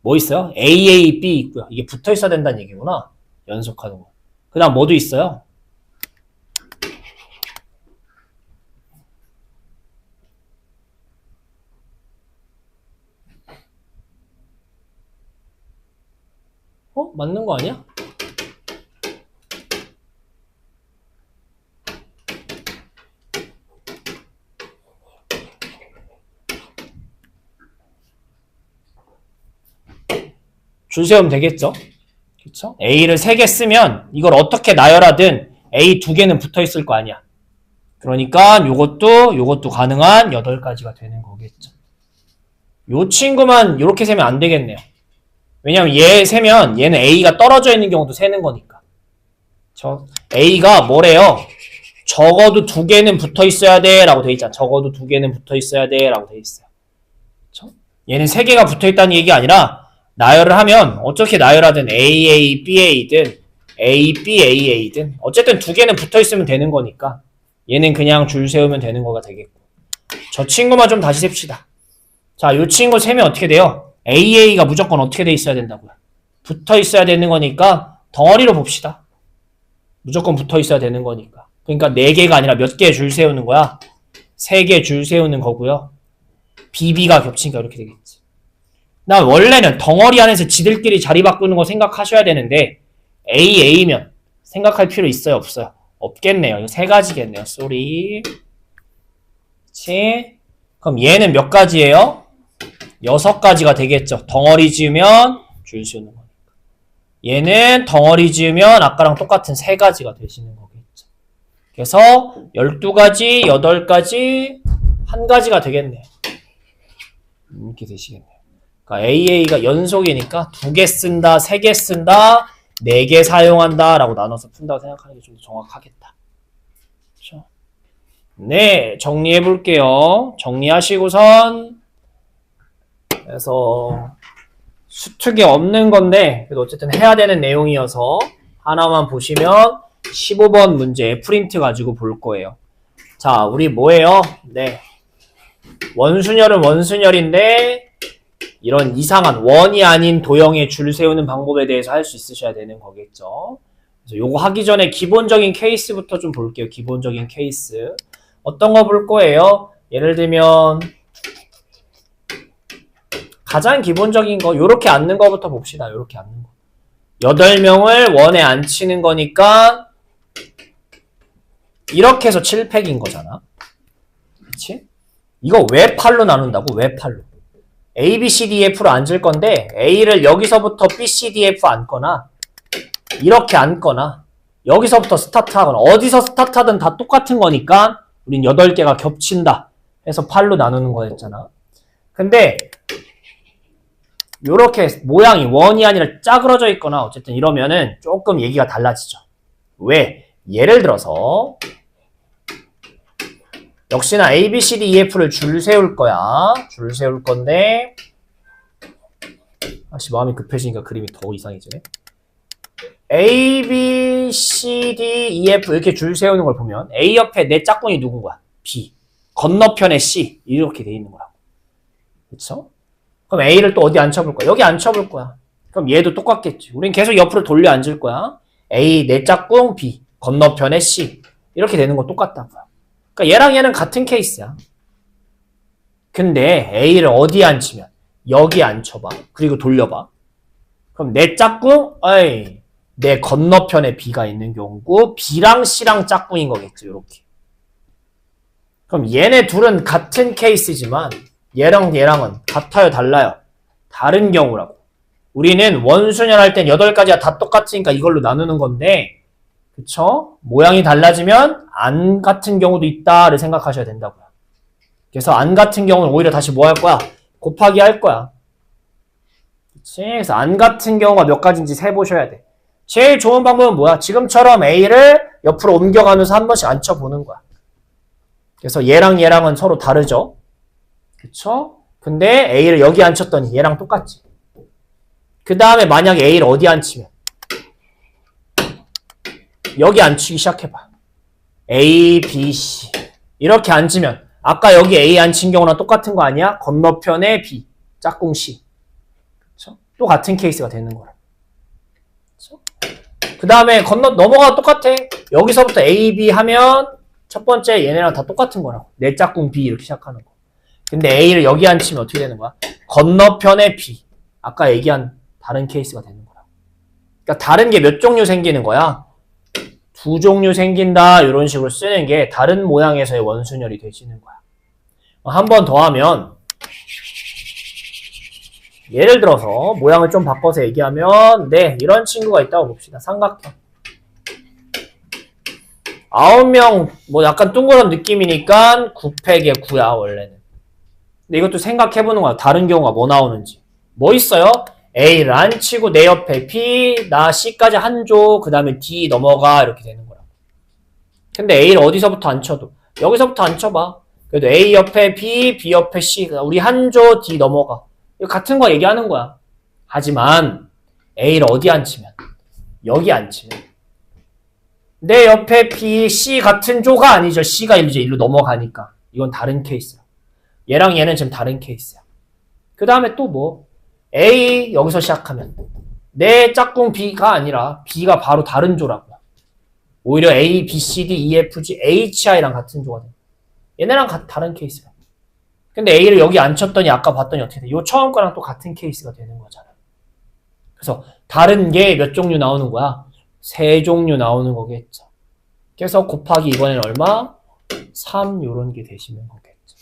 뭐 있어요? A, A, B 있고요. 이게 붙어 있어야 된다는 얘기구나. 연속하는 거. 그 다음 뭐도 있어요? 맞는 거 아니야? 줄 세우면 되겠죠? 그쵸? A를 3개 쓰면 이걸 어떻게 나열하든 A 2개는 붙어 있을 거 아니야. 그러니까 요것도 가능한 8가지가 되는 거겠죠. 요 친구만 이렇게 세면 안 되겠네요. 왜냐면 얘 세면 얘는 A가 떨어져 있는 경우도 세는 거니까. A가 뭐래요? 적어도 2개는 붙어 있어야 돼 라고 돼 있잖아. 적어도 2개는 붙어 있어야 돼 라고 돼 있어요. 그쵸? 얘는 3개가 붙어 있다는 얘기가 아니라 나열을 하면 어떻게 나열하든 AA, BA든 AB, AA든 어쨌든 2개는 붙어 있으면 되는 거니까 얘는 그냥 줄 세우면 되는 거가 되겠고 저 친구만 좀 다시 셉시다. 자, 요 친구 세면 어떻게 돼요? AA가 무조건 어떻게 돼 있어야 된다고요? 붙어 있어야 되는 거니까 덩어리로 봅시다. 무조건 붙어 있어야 되는 거니까. 그러니까 4개가 아니라 몇 개 줄 세우는 거야? 3개 줄 세우는 거고요. BB가 겹치니까 이렇게 되겠지. 나 원래는 덩어리 안에서 지들끼리 자리 바꾸는 거 생각하셔야 되는데 AA면 생각할 필요 있어요? 없어요? 없겠네요. 이거 3가지겠네요. 쏘리. 그치? 그럼 얘는 몇 가지예요? 6가지가 되겠죠. 덩어리 지으면 줄 세우는 거니까. 얘는 덩어리 지으면 아까랑 똑같은 3가지가 되시는 거겠죠. 그래서 12가지, 8가지, 1가지가 되겠네요. 이렇게 되시겠네요. 그러니까 AA가 연속이니까 2개 쓴다, 3개 쓴다, 4개 사용한다 라고 나눠서 푼다고 생각하는 게 좀 더 정확하겠다. 그렇죠? 네, 정리해 볼게요. 정리하시고선 그래서 수특이 없는 건데 그래도 어쨌든 해야 되는 내용이어서 하나만 보시면 15번 문제 프린트 가지고 볼 거예요. 자, 우리 뭐예요? 네, 원순열은 원순열인데 이런 이상한 원이 아닌 도형의 줄 세우는 방법에 대해서 할 수 있으셔야 되는 거겠죠. 그래서 요거 하기 전에 기본적인 케이스부터 좀 볼게요. 기본적인 케이스. 어떤 거 볼 거예요? 예를 들면 가장 기본적인 거 요렇게 앉는 거부터 봅시다. 요렇게 앉는 거. 8명을 원에 앉히는 거니까 이렇게 해서 7팩인 거잖아. 그치? 이거 왜 8로 나눈다고? 왜 8로? A, B, C, D, F로 앉을 건데 A를 여기서부터 B, C, D, F 앉거나 이렇게 앉거나 여기서부터 스타트하거나 어디서 스타트하든 다 똑같은 거니까 우린 8개가 겹친다 해서 8로 나누는 거였잖아. 근데 요렇게 모양이 원이 아니라 짜그러져 있거나 어쨌든 이러면은 조금 얘기가 달라지죠. 왜? 예를 들어서 역시나 A, B, C, D, E, F를 줄 세울 거야. 줄 세울 건데 아씨 마음이 급해지니까 그림이 더 이상해지네. A, B, C, D, E, F 이렇게 줄 세우는 걸 보면 A 옆에 내 짝꿍이 누군 거야? B. 건너편에 C. 이렇게 돼 있는 거라고. 그쵸? 그럼 A를 또 어디 앉혀볼 거야? 여기 앉혀볼 거야. 그럼 얘도 똑같겠지. 우린 계속 옆으로 돌려 앉을 거야. A, 내 짝꿍, B. 건너편에 C. 이렇게 되는 건 똑같다고요. 그러니까 얘랑 얘는 같은 케이스야. 근데 A를 어디에 앉히면? 여기 앉혀봐. 그리고 돌려봐. 그럼 내 짝꿍, 어이, 내 건너편에 B가 있는 경우고 B랑 C랑 짝꿍인 거겠죠. 이렇게. 그럼 얘네 둘은 같은 케이스지만 얘랑 얘랑은 같아요, 달라요? 다른 경우라고. 우리는 원순열 할 땐 8가지가 다 똑같으니까 이걸로 나누는 건데 그쵸? 모양이 달라지면 안 같은 경우도 있다를 생각하셔야 된다고요. 그래서 안 같은 경우는 오히려 다시 뭐 할 거야? 곱하기 할 거야. 그치? 그래서 안 같은 경우가 몇 가지인지 세보셔야 돼. 제일 좋은 방법은 뭐야? 지금처럼 A를 옆으로 옮겨가면서 한 번씩 앉혀보는 거야. 그래서 얘랑 얘랑은 서로 다르죠? 그쵸? 근데 A를 여기 앉혔더니 얘랑 똑같지. 그 다음에 만약에 A를 어디 앉히면 여기 앉히기 시작해봐. A, B, C 이렇게 앉으면 아까 여기 A 앉힌 경우랑 똑같은 거 아니야? 건너편에 B, 짝꿍 C. 그쵸? 또 같은 케이스가 되는 거라. 그쵸? 그 다음에 넘어가 똑같아. 여기서부터 A, B 하면 첫 번째 얘네랑 다 똑같은 거라고. 내 짝꿍 B 이렇게 시작하는 거. 근데 A를 여기 앉히면 어떻게 되는 거야? 건너편에 B. 아까 얘기한 다른 케이스가 되는 거라고. 그러니까 다른 게 몇 종류 생기는 거야? 2종류 생긴다. 이런 식으로 쓰는 게 다른 모양에서의 원순열이 되시는 거야. 한 번 더 하면 예를 들어서 모양을 좀 바꿔서 얘기하면 네, 이런 친구가 있다고 봅시다. 삼각형. 9명 뭐 약간 둥그런 느낌이니까 9팩에 9야 원래는. 근데 이것도 생각해보는 거야. 다른 경우가 뭐 나오는지. 뭐 있어요? A를 안 치고 내 옆에 B, 나 C까지 한 조, 그 다음에 D 넘어가 이렇게 되는 거라고. 근데 A를 어디서부터 안 쳐도 여기서부터 안 쳐봐. 그래도 A 옆에 B, B 옆에 C, 우리 한 조, D 넘어가. 이거 같은 거 얘기하는 거야. 하지만 A를 어디 앉히면? 여기 앉히면 내 옆에 B, C 같은 조가 아니죠. C가 이제 일로 넘어가니까. 이건 다른 케이스야. 얘랑 얘는 지금 다른 케이스야. 그 다음에 또 뭐? A 여기서 시작하면 내 짝꿍 B가 아니라 B가 바로 다른 조라고요. 오히려 A, B, C, D, E, F, G, HI랑 같은 조가 돼. 얘네랑 다른 케이스야. 근데 A를 여기 앉혔더니 아까 봤더니 어떻게 돼? 요 처음 거랑 또 같은 케이스가 되는 거잖아. 그래서 다른 게 몇 종류 나오는 거야? 3종류 나오는 거겠죠. 그래서 곱하기 이번엔 얼마? 3 요런 게 되시는 거겠죠.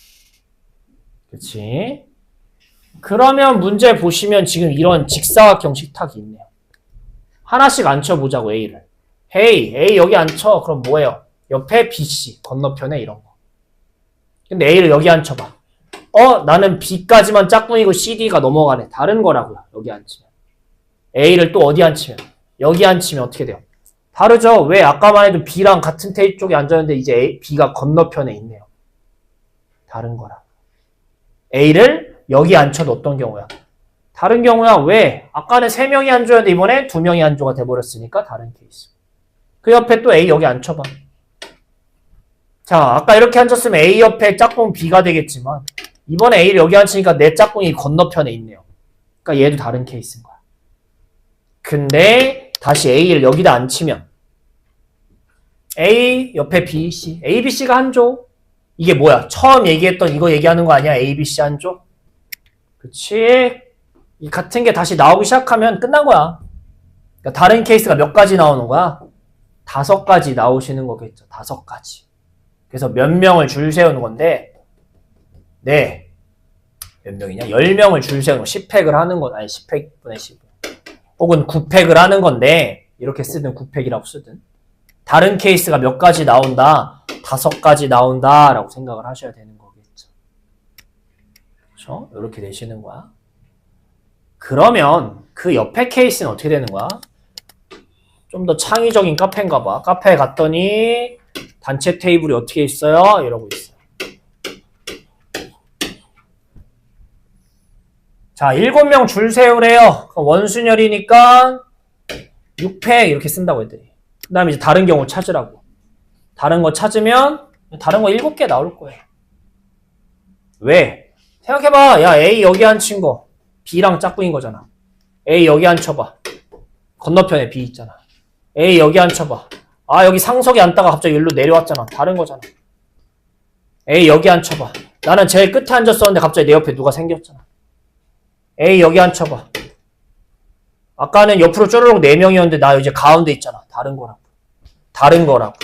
그치? 그러면 문제 보시면 지금 이런 직사각형 식탁이 있네요. 하나씩 앉혀보자고 A를. 헤이, A 여기 앉혀. 그럼 뭐예요? 옆에 BC, 건너편에 이런 거. 근데 A를 여기 앉혀봐. 나는 B까지만 짝꿍이고 CD가 넘어가네. 다른 거라고요. 여기 앉히면. A를 또 어디 앉히면? 여기 앉히면 어떻게 돼요? 다르죠? 왜? 아까만 해도 B랑 같은 테이프 쪽에 앉았는데 이제 B가 건너편에 있네요. 다른 거라. A를 여기 앉혀도 어떤 경우야? 다른 경우야. 왜? 아까는 3명이 앉았는데 이번에 2명이 앉아가 돼버렸으니까 다른 케이스. 그 옆에 또 A 여기 앉혀봐. 자, 아까 이렇게 앉았으면 A 옆에 짝꿍 B가 되겠지만 이번에 A를 여기 앉히니까 내 짝꿍이 건너편에 있네요. 그러니까 얘도 다른 케이스인 거야. 근데 다시 A를 여기다 앉히면 A 옆에 B, C. A, B, C가 한 조. 이게 뭐야? 처음 얘기했던 이거 얘기하는 거 아니야? A, B, C 한 조? 그치? 이 같은 게 다시 나오기 시작하면 끝난 거야. 그러니까 다른 케이스가 몇 가지 나오는 거야? 5가지 나오시는 거겠죠. 5가지. 그래서 몇 명을 줄 세우는 건데, 네. 몇 명이냐? 10명을 줄 세우는 거. 10팩을 하는 건, 아니, 10팩분의 10. 혹은 9팩을 하는 건데, 이렇게 쓰든 9팩이라고 쓰든. 다른 케이스가 몇 가지 나온다? 5가지 나온다. 라고 생각을 하셔야 되는 거겠죠. 그렇죠? 이렇게 되시는 거야. 그러면 그 옆에 케이스는 어떻게 되는 거야? 좀 더 창의적인 카페인가 봐. 카페에 갔더니 단체 테이블이 어떻게 있어요? 이러고 있어요. 자, 7명 줄 세우래요. 원순열이니까 6팩 이렇게 쓴다고 했더니. 그 다음에 이제 다른 경우 찾으라고. 다른 거 찾으면 다른 거 7개 나올 거예요. 왜? 생각해봐. 야, A 여기 앉힌 거 B랑 짝꿍인 거잖아. A 여기 앉혀봐. 건너편에 B 있잖아. A 여기 앉혀봐. 아, 여기 상석에 앉다가 갑자기 일로 내려왔잖아. 다른 거잖아. A 여기 앉혀봐. 나는 제일 끝에 앉았었는데 갑자기 내 옆에 누가 생겼잖아. A 여기 앉혀봐. 아까는 옆으로 쪼르륵 4명이었는데 나 이제 가운데 있잖아. 다른 거라고. 다른 거라고.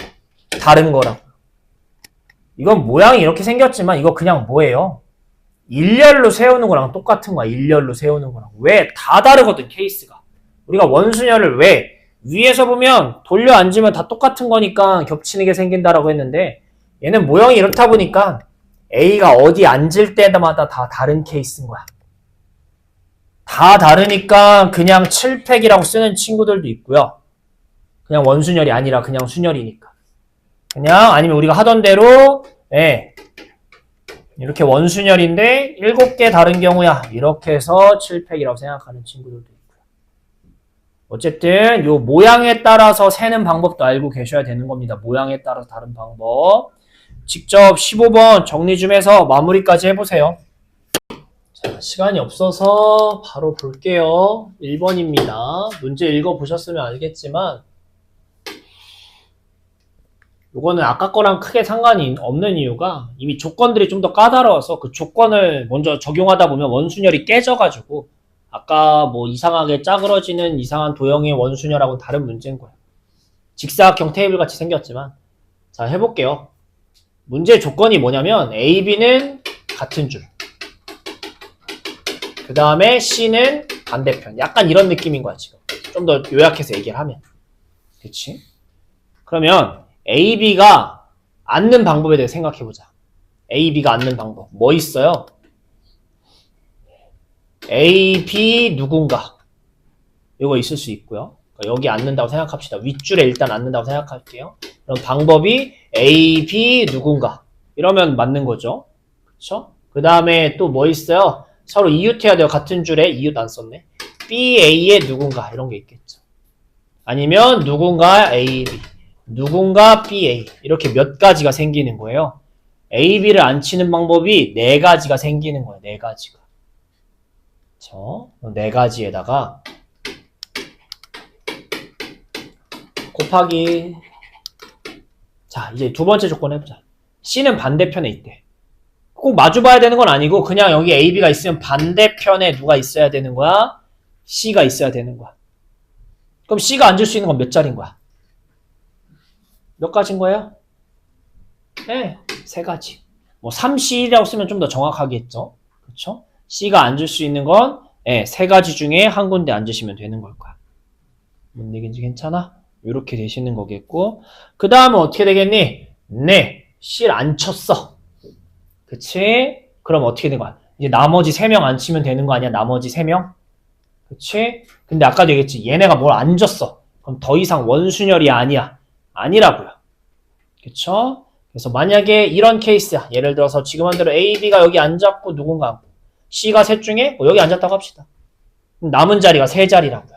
다른 거라고. 이건 모양이 이렇게 생겼지만 이거 그냥 뭐예요? 일렬로 세우는 거랑 똑같은 거야. 일렬로 세우는 거랑. 왜? 다 다르거든, 케이스가. 우리가 원순열을 왜? 위에서 보면 돌려 앉으면 다 똑같은 거니까 겹치는 게 생긴다라고 했는데 얘는 모형이 이렇다 보니까 A가 어디 앉을 때마다 다 다른 케이스인 거야. 다 다르니까 그냥 7팩이라고 쓰는 친구들도 있고요. 그냥 원순열이 아니라 그냥 순열이니까. 그냥 아니면 우리가 하던 대로 이렇게 원순열인데 7개 다른 경우야. 이렇게 해서 7팩이라고 생각하는 친구들도 있고요. 어쨌든 요 모양에 따라서 세는 방법도 알고 계셔야 되는 겁니다. 모양에 따라서 다른 방법. 직접 15번 정리 좀 해서 마무리까지 해보세요. 자, 시간이 없어서 바로 볼게요. 1번입니다. 문제 읽어보셨으면 알겠지만 요거는 아까 거랑 크게 상관이 없는 이유가 이미 조건들이 좀 더 까다로워서 그 조건을 먼저 적용하다 보면 원순열이 깨져가지고 아까 뭐 이상하게 짜그러지는 이상한 도형의 원순열하고는 다른 문제인 거예요. 직사각형 테이블 같이 생겼지만 자, 해볼게요. 문제 조건이 뭐냐면 A, B는 같은 줄. 그 다음에 C는 반대편. 약간 이런 느낌인 거야, 지금. 좀 더 요약해서 얘기를 하면. 그치? 그러면 A, B가 앉는 방법에 대해 생각해보자. A, B가 앉는 방법. 뭐 있어요? A, B 누군가. 이거 있을 수 있고요. 여기 앉는다고 생각합시다. 윗줄에 일단 앉는다고 생각할게요. 그럼 방법이 A, B 누군가. 이러면 맞는 거죠. 그쵸? 그 다음에 또 뭐 있어요? 서로 이웃해야 돼요. 같은 줄에 이웃 안 썼네. B, A의 누군가 이런 게 있겠죠. 아니면 누군가 A, B. 누군가 B, A. 이렇게 몇 가지가 생기는 거예요. A, B를 안 치는 방법이 4가지가 생기는 거예요. 4가지가. 그쵸? 4가지에다가 곱하기. 자, 이제 두 번째 조건 해보자. C는 반대편에 있대. 꼭 마주봐야 되는 건 아니고 그냥 여기 A, B가 있으면 반대편에 누가 있어야 되는 거야? C가 있어야 되는 거야. 그럼 C가 앉을 수 있는 건 몇 자리인 거야? 몇 가지인 거예요? 네, 3가지. 뭐 3C라고 쓰면 좀 더 정확하겠죠? 그쵸? C가 앉을 수 있는 건 3가지 중에 한 군데 앉으시면 되는 걸 거야. 뭔 얘기인지 괜찮아? 이렇게 되시는 거겠고 그 다음은 어떻게 되겠니? 네, C를 앉혔어. 그치? 그럼 어떻게 된 거야? 이제 나머지 3명 앉히면 되는 거 아니야? 나머지 3명? 그치? 근데 아까도 얘기했지. 얘네가 뭘 앉았어. 그럼 더 이상 원순열이 아니야. 아니라고요. 그쵸? 그래서 만약에 이런 케이스야. 예를 들어서 지금 한 대로 A, B가 여기 앉았고 누군가 앉고 C가 셋 중에 여기 앉았다고 합시다. 그럼 남은 자리가 3자리라고요.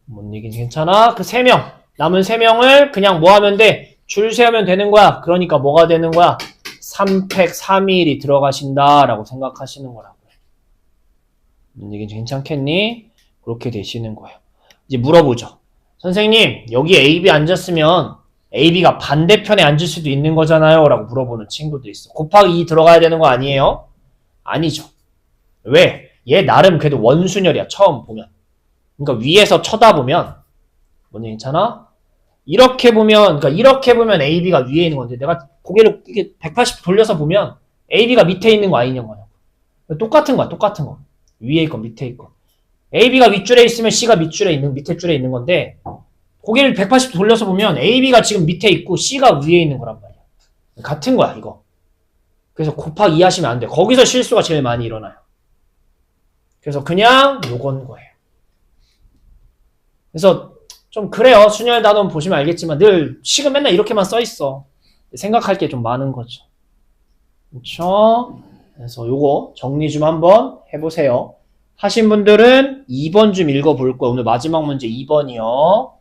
뭔 얘기인지 괜찮아? 그 3명. 남은 3명을 그냥 뭐 하면 돼? 줄 세우면 되는 거야. 그러니까 뭐가 되는 거야? 3팩 3일이 들어가신다라고 생각하시는 거라고요. 뭔 얘기인지 괜찮겠니? 그렇게 되시는 거예요. 이제 물어보죠. 선생님, 여기 A, B 앉았으면 A, B가 반대편에 앉을 수도 있는 거잖아요? 라고 물어보는 친구도 있어. 곱하기 2 들어가야 되는 거 아니에요? 아니죠. 왜? 얘 나름 그래도 원순열이야. 처음 보면. 그러니까 위에서 쳐다보면 뭔지 괜찮아? 이렇게 보면 그러니까 이렇게 보면 A, B가 위에 있는 건데 내가 고개를 이렇게 180도 돌려서 보면 A, B가 밑에 있는 거 아니냐고요. 똑같은 거야. 똑같은 거. 위에 있건 밑에 있건. A, B가 윗줄에 있으면 C가 밑줄에 있는 밑에 줄에 있는 건데 고개를 180도 돌려서 보면 A, B가 지금 밑에 있고 C가 위에 있는 거란 말이야. 같은 거야 이거. 그래서 곱하기 2 하시면 안 돼. 거기서 실수가 제일 많이 일어나요. 그래서 그냥 요건 거예요. 그래서 좀 그래요. 순열 단원 보시면 알겠지만 늘 식은 맨날 이렇게만 써 있어. 생각할 게 좀 많은 거죠. 그렇죠? 그래서 요거 정리 좀 한번 해보세요. 하신 분들은 2번 좀 읽어볼 거예요. 오늘 마지막 문제 2번이요.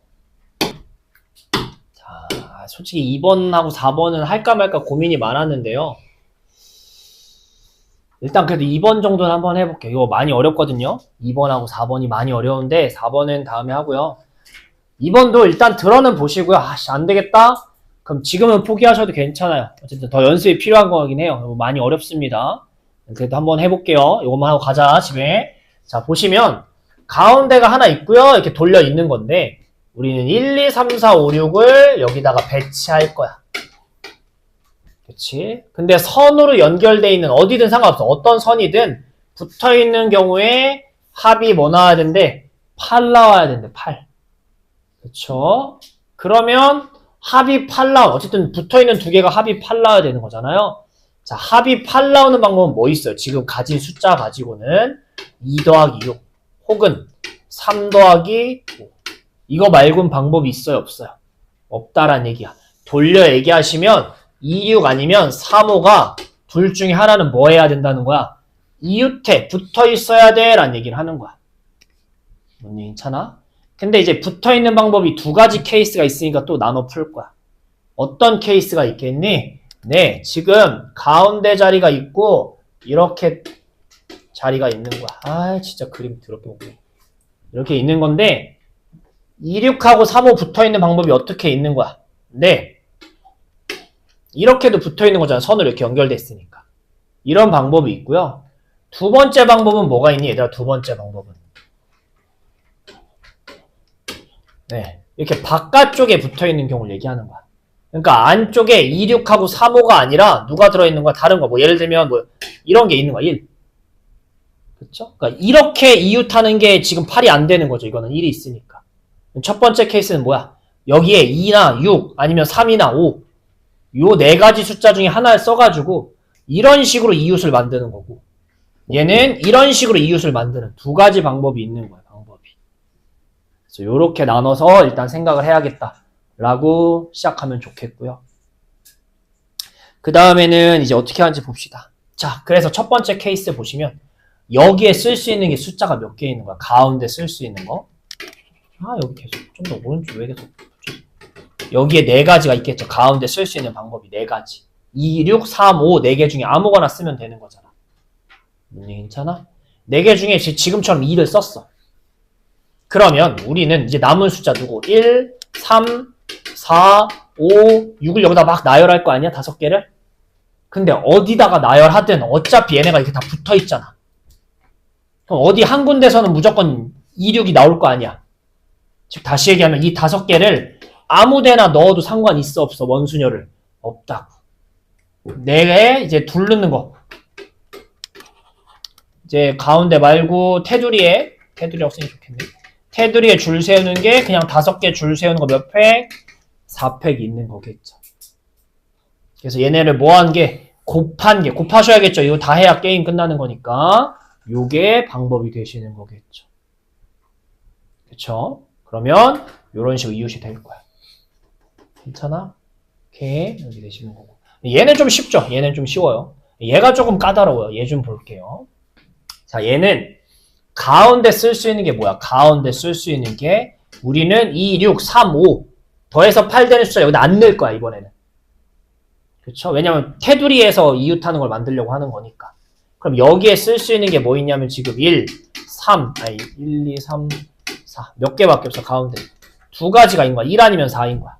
자, 솔직히 2번하고 4번은 할까 말까 고민이 많았는데요. 일단 그래도 2번 정도는 한번 해볼게요. 이거 많이 어렵거든요. 2번하고 4번이 많이 어려운데 4번은 다음에 하고요. 2번도 일단 들어는 보시고요. 아씨 안 되겠다. 그럼 지금은 포기하셔도 괜찮아요. 어쨌든 더 연습이 필요한 거긴 해요. 많이 어렵습니다. 그래도 한번 해볼게요. 이것만 하고 가자 집에. 자 보시면 가운데가 하나 있고요. 이렇게 돌려 있는 건데 우리는 1, 2, 3, 4, 5, 6을 여기다가 배치할 거야. 그치? 근데 선으로 연결되어 있는 어디든 상관없어. 어떤 선이든 붙어 있는 경우에 합이 뭐 나와야 된대? 8 나와야 된대. 8. 그쵸? 그러면 합이 8 나와. 어쨌든 붙어 있는 두 개가 합이 8 나와야 되는 거잖아요. 자, 합이 8 나오는 방법은 뭐 있어요? 지금 가진 숫자 가지고는 2 더하기 6 혹은 3 더하기 5. 이거 말고는 방법이 있어요? 없어요? 없다란 얘기야. 돌려 얘기하시면 2, 6 아니면 3, 5가 둘 중에 하나는 뭐 해야 된다는 거야? 이웃에 붙어 있어야 돼 라는 얘기를 하는 거야. 뭔 괜찮아? 근데 이제 붙어 있는 방법이 두 가지 케이스가 있으니까 또 나눠 풀 거야. 어떤 케이스가 있겠니? 네, 지금 가운데 자리가 있고 이렇게 자리가 있는 거야. 아, 진짜 그림 더럽게 못해. 이렇게 있는 건데 2, 6하고 3, 5 붙어 있는 방법이 어떻게 있는 거야? 네. 이렇게도 붙어 있는 거잖아. 선으로 이렇게 연결돼 있으니까. 이런 방법이 있고요. 두 번째 방법은 뭐가 있니? 얘들아, 두 번째 방법은. 네. 이렇게 바깥쪽에 붙어 있는 경우를 얘기하는 거야. 그러니까 안쪽에 2, 6하고 3, 5가 아니라 누가 들어있는 거야? 다른 거. 뭐 예를 들면 뭐 이런 게 있는 거야. 1. 그쵸? 그러니까 이렇게 이웃하는 게 지금 8이 안 되는 거죠. 이거는 1이 있으니까. 첫 번째 케이스는 뭐야? 여기에 2나 6 아니면 3이나 5 요 네 가지 숫자 중에 하나를 써가지고 이런 식으로 이웃을 만드는 거고 얘는 이런 식으로 이웃을 만드는 두 가지 방법이 있는 거예요. 방법이. 그래서 요렇게 나눠서 일단 생각을 해야겠다라고 시작하면 좋겠고요. 그 다음에는 이제 어떻게 하는지 봅시다. 자, 그래서 첫 번째 케이스 보시면 여기에 쓸 수 있는 게 숫자가 몇 개 있는 거야? 가운데 쓸 수 있는 거. 아, 여기 계속 좀 더 오른쪽 왜 계속 여기에 네 가지가 있겠죠. 가운데 쓸 수 있는 방법이 네 가지. 2, 6, 3, 5, 4개 중에 아무거나 쓰면 되는 거잖아. 괜찮아? 4개 중에 지금처럼 2를 썼어. 그러면 우리는 이제 남은 숫자 누구? 1, 3, 4, 5, 6을 여기다 막 나열할 거 아니야? 5개를? 근데 어디다가 나열하든 어차피 얘네가 이렇게 다 붙어 있잖아. 그럼 어디 한 군데서는 무조건 2, 6이 나올 거 아니야. 즉 다시 얘기하면 이 5개를 아무데나 넣어도 상관 있어 없어? 원순열을 없다고. 네 이제 둘 넣는 거. 이제 가운데 말고 테두리라고 쓰니 좋겠네. 테두리에 줄 세우는 게 그냥 5개 줄 세우는 거 몇 팩? 4팩 있는 거겠죠. 그래서 얘네를 뭐 한 게? 곱한 게. 곱하셔야겠죠. 이거 다 해야 게임 끝나는 거니까. 요게 방법이 되시는 거겠죠. 그쵸? 그러면 요런 식으로 이웃이 될 거야. 괜찮아? 오케이. 여기 되시는 거고. 얘는 좀 쉽죠? 얘는 좀 쉬워요. 얘가 조금 까다로워요. 얘 좀 볼게요. 자, 얘는 가운데 쓸 수 있는 게 뭐야? 가운데 쓸 수 있는 게 우리는 2, 6, 3, 5 더해서 8 되는 숫자 여기다 안 넣을 거야, 이번에는. 그쵸? 왜냐면 테두리에서 이웃하는 걸 만들려고 하는 거니까. 그럼 여기에 쓸 수 있는 게 뭐 있냐면 지금 1, 2, 3, 4 몇 개밖에 없어, 가운데. 두 가지가 있는 거야. 1 아니면 4인 거야.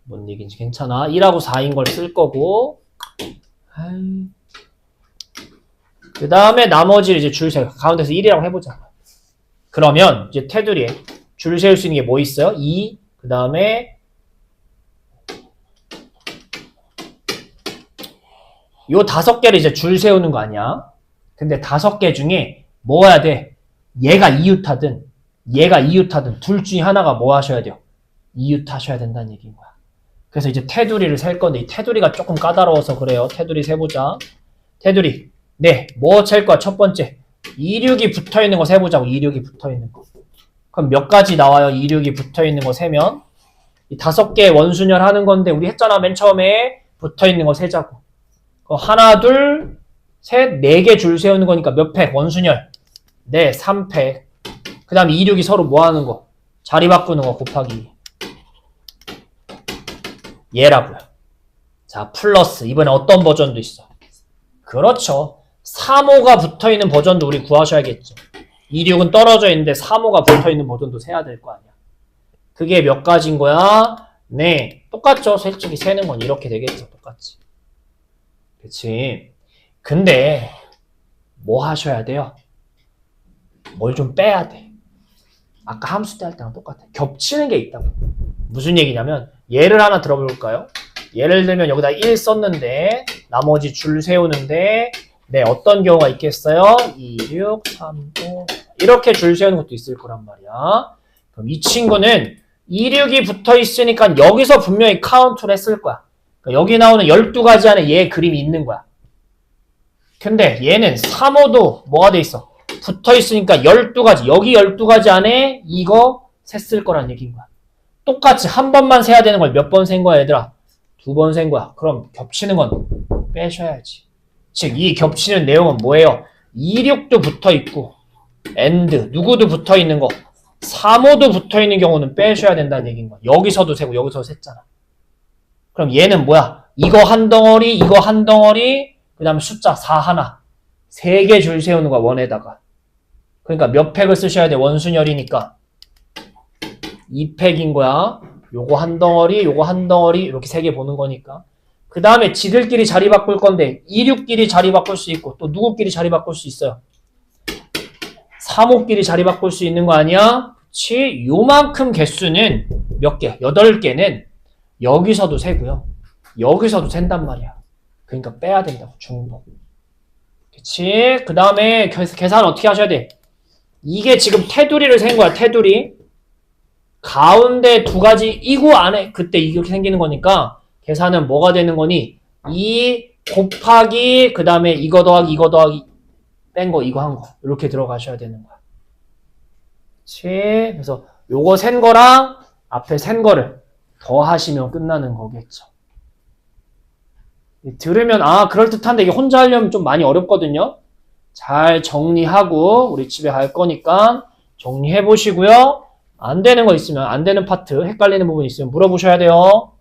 뭔 얘기인지 괜찮아. 1하고 4인 걸 쓸 거고. 그 다음에 나머지를 이제 줄 세워. 가운데서 1이라고 해보자. 그러면 이제 테두리에 줄 세울 수 있는 게 뭐 있어요? 2, 그 다음에 요 5개를 이제 줄 세우는 거 아니야? 근데 5개 중에 뭐 해야 돼? 얘가 이웃하든 둘 중에 하나가 뭐 하셔야 돼요? 이웃하셔야 된다는 얘기인 거야. 그래서 이제 테두리를 셀 건데 이 테두리가 조금 까다로워서 그래요. 테두리 세보자. 테두리. 네, 뭐 셀 거야? 첫 번째. 26이 붙어있는 거 세보자고. 26이 붙어있는 거. 그럼 몇 가지 나와요? 26이 붙어있는 거 세면 이 5개 원순열 하는 건데 우리 했잖아. 맨 처음에 붙어있는 거 세자고. 하나, 둘, 셋, 4개 줄 세우는 거니까 몇 팩? 원순열. 네, 3팩. 그 다음에 26이 서로 뭐 하는 거? 자리 바꾸는 거 곱하기 얘라고요. 자, 플러스. 이번에 어떤 버전도 있어? 그렇죠. 3호가 붙어있는 버전도 우리 구하셔야겠죠. 26은 떨어져 있는데 3호가 붙어있는 버전도 세야 될 거 아니야. 그게 몇 가지인 거야? 네, 똑같죠. 솔직히 세는 건 이렇게 되겠죠. 똑같지. 그치? 근데 뭐 하셔야 돼요? 뭘 좀 빼야 돼. 아까 함수 때 할 때랑 똑같아. 겹치는 게 있다고. 무슨 얘기냐면 예를 하나 들어볼까요? 예를 들면 여기다 1 썼는데 나머지 줄 세우는데 네, 어떤 경우가 있겠어요? 2, 6, 3, 5 이렇게 줄 세우는 것도 있을 거란 말이야. 그럼 이 친구는 2, 6이 붙어 있으니까 여기서 분명히 카운트를 했을 거야. 그러니까 여기 나오는 12가지 안에 얘 그림이 있는 거야. 근데 얘는 3호도 뭐가 돼 있어? 붙어 있으니까 12가지. 여기 12가지 안에 이거 셌을 거란 얘기인 거야. 똑같이 한 번만 세야 되는 걸 몇 번 센 거야, 얘들아? 2번 센 거야. 그럼 겹치는 건 빼셔야지. 즉, 이 겹치는 내용은 뭐예요? 2, 6도 붙어 있고, and, 누구도 붙어 있는 거, 3호도 붙어 있는 경우는 빼셔야 된다는 얘기인 거야. 여기서도 세고, 여기서도 셌잖아. 그럼 얘는 뭐야? 이거 한 덩어리, 이거 한 덩어리, 그 다음에 숫자 4 하나. 3개 줄 세우는 거야, 원에다가. 그러니까 몇 팩을 쓰셔야 돼? 원순열이니까. 2팩인 거야. 요거 한 덩어리, 요거 한 덩어리, 이렇게 3개 보는 거니까. 그 다음에 지들끼리 자리 바꿀 건데, 2, 6끼리 자리 바꿀 수 있고, 또 누구끼리 자리 바꿀 수 있어요? 3호끼리 자리 바꿀 수 있는 거 아니야? 그치? 요만큼 개수는 몇 개? 8개는 여기서도 세고요. 여기서도 센단 말이야. 그러니까 빼야 된다고, 중복. 그치? 그 다음에 계산 어떻게 하셔야 돼? 이게 지금 테두리를 센 거야, 테두리. 가운데 2가지 이구 안에 그때 이렇게 생기는 거니까 계산은 뭐가 되는 거니? 2 곱하기 그 다음에 이거 더하기 이거 더하기 뺀 거 이거 한 거 이렇게 들어가셔야 되는 거야. 그치? 그래서 요거 센 거랑 앞에 센 거를 더하시면 끝나는 거겠죠. 들으면 아 그럴듯한데 이게 혼자 하려면 좀 많이 어렵거든요. 잘 정리하고 우리 집에 갈 거니까 정리해 보시고요. 안 되는 거 있으면 안 되는 파트 헷갈리는 부분 있으면 물어보셔야 돼요.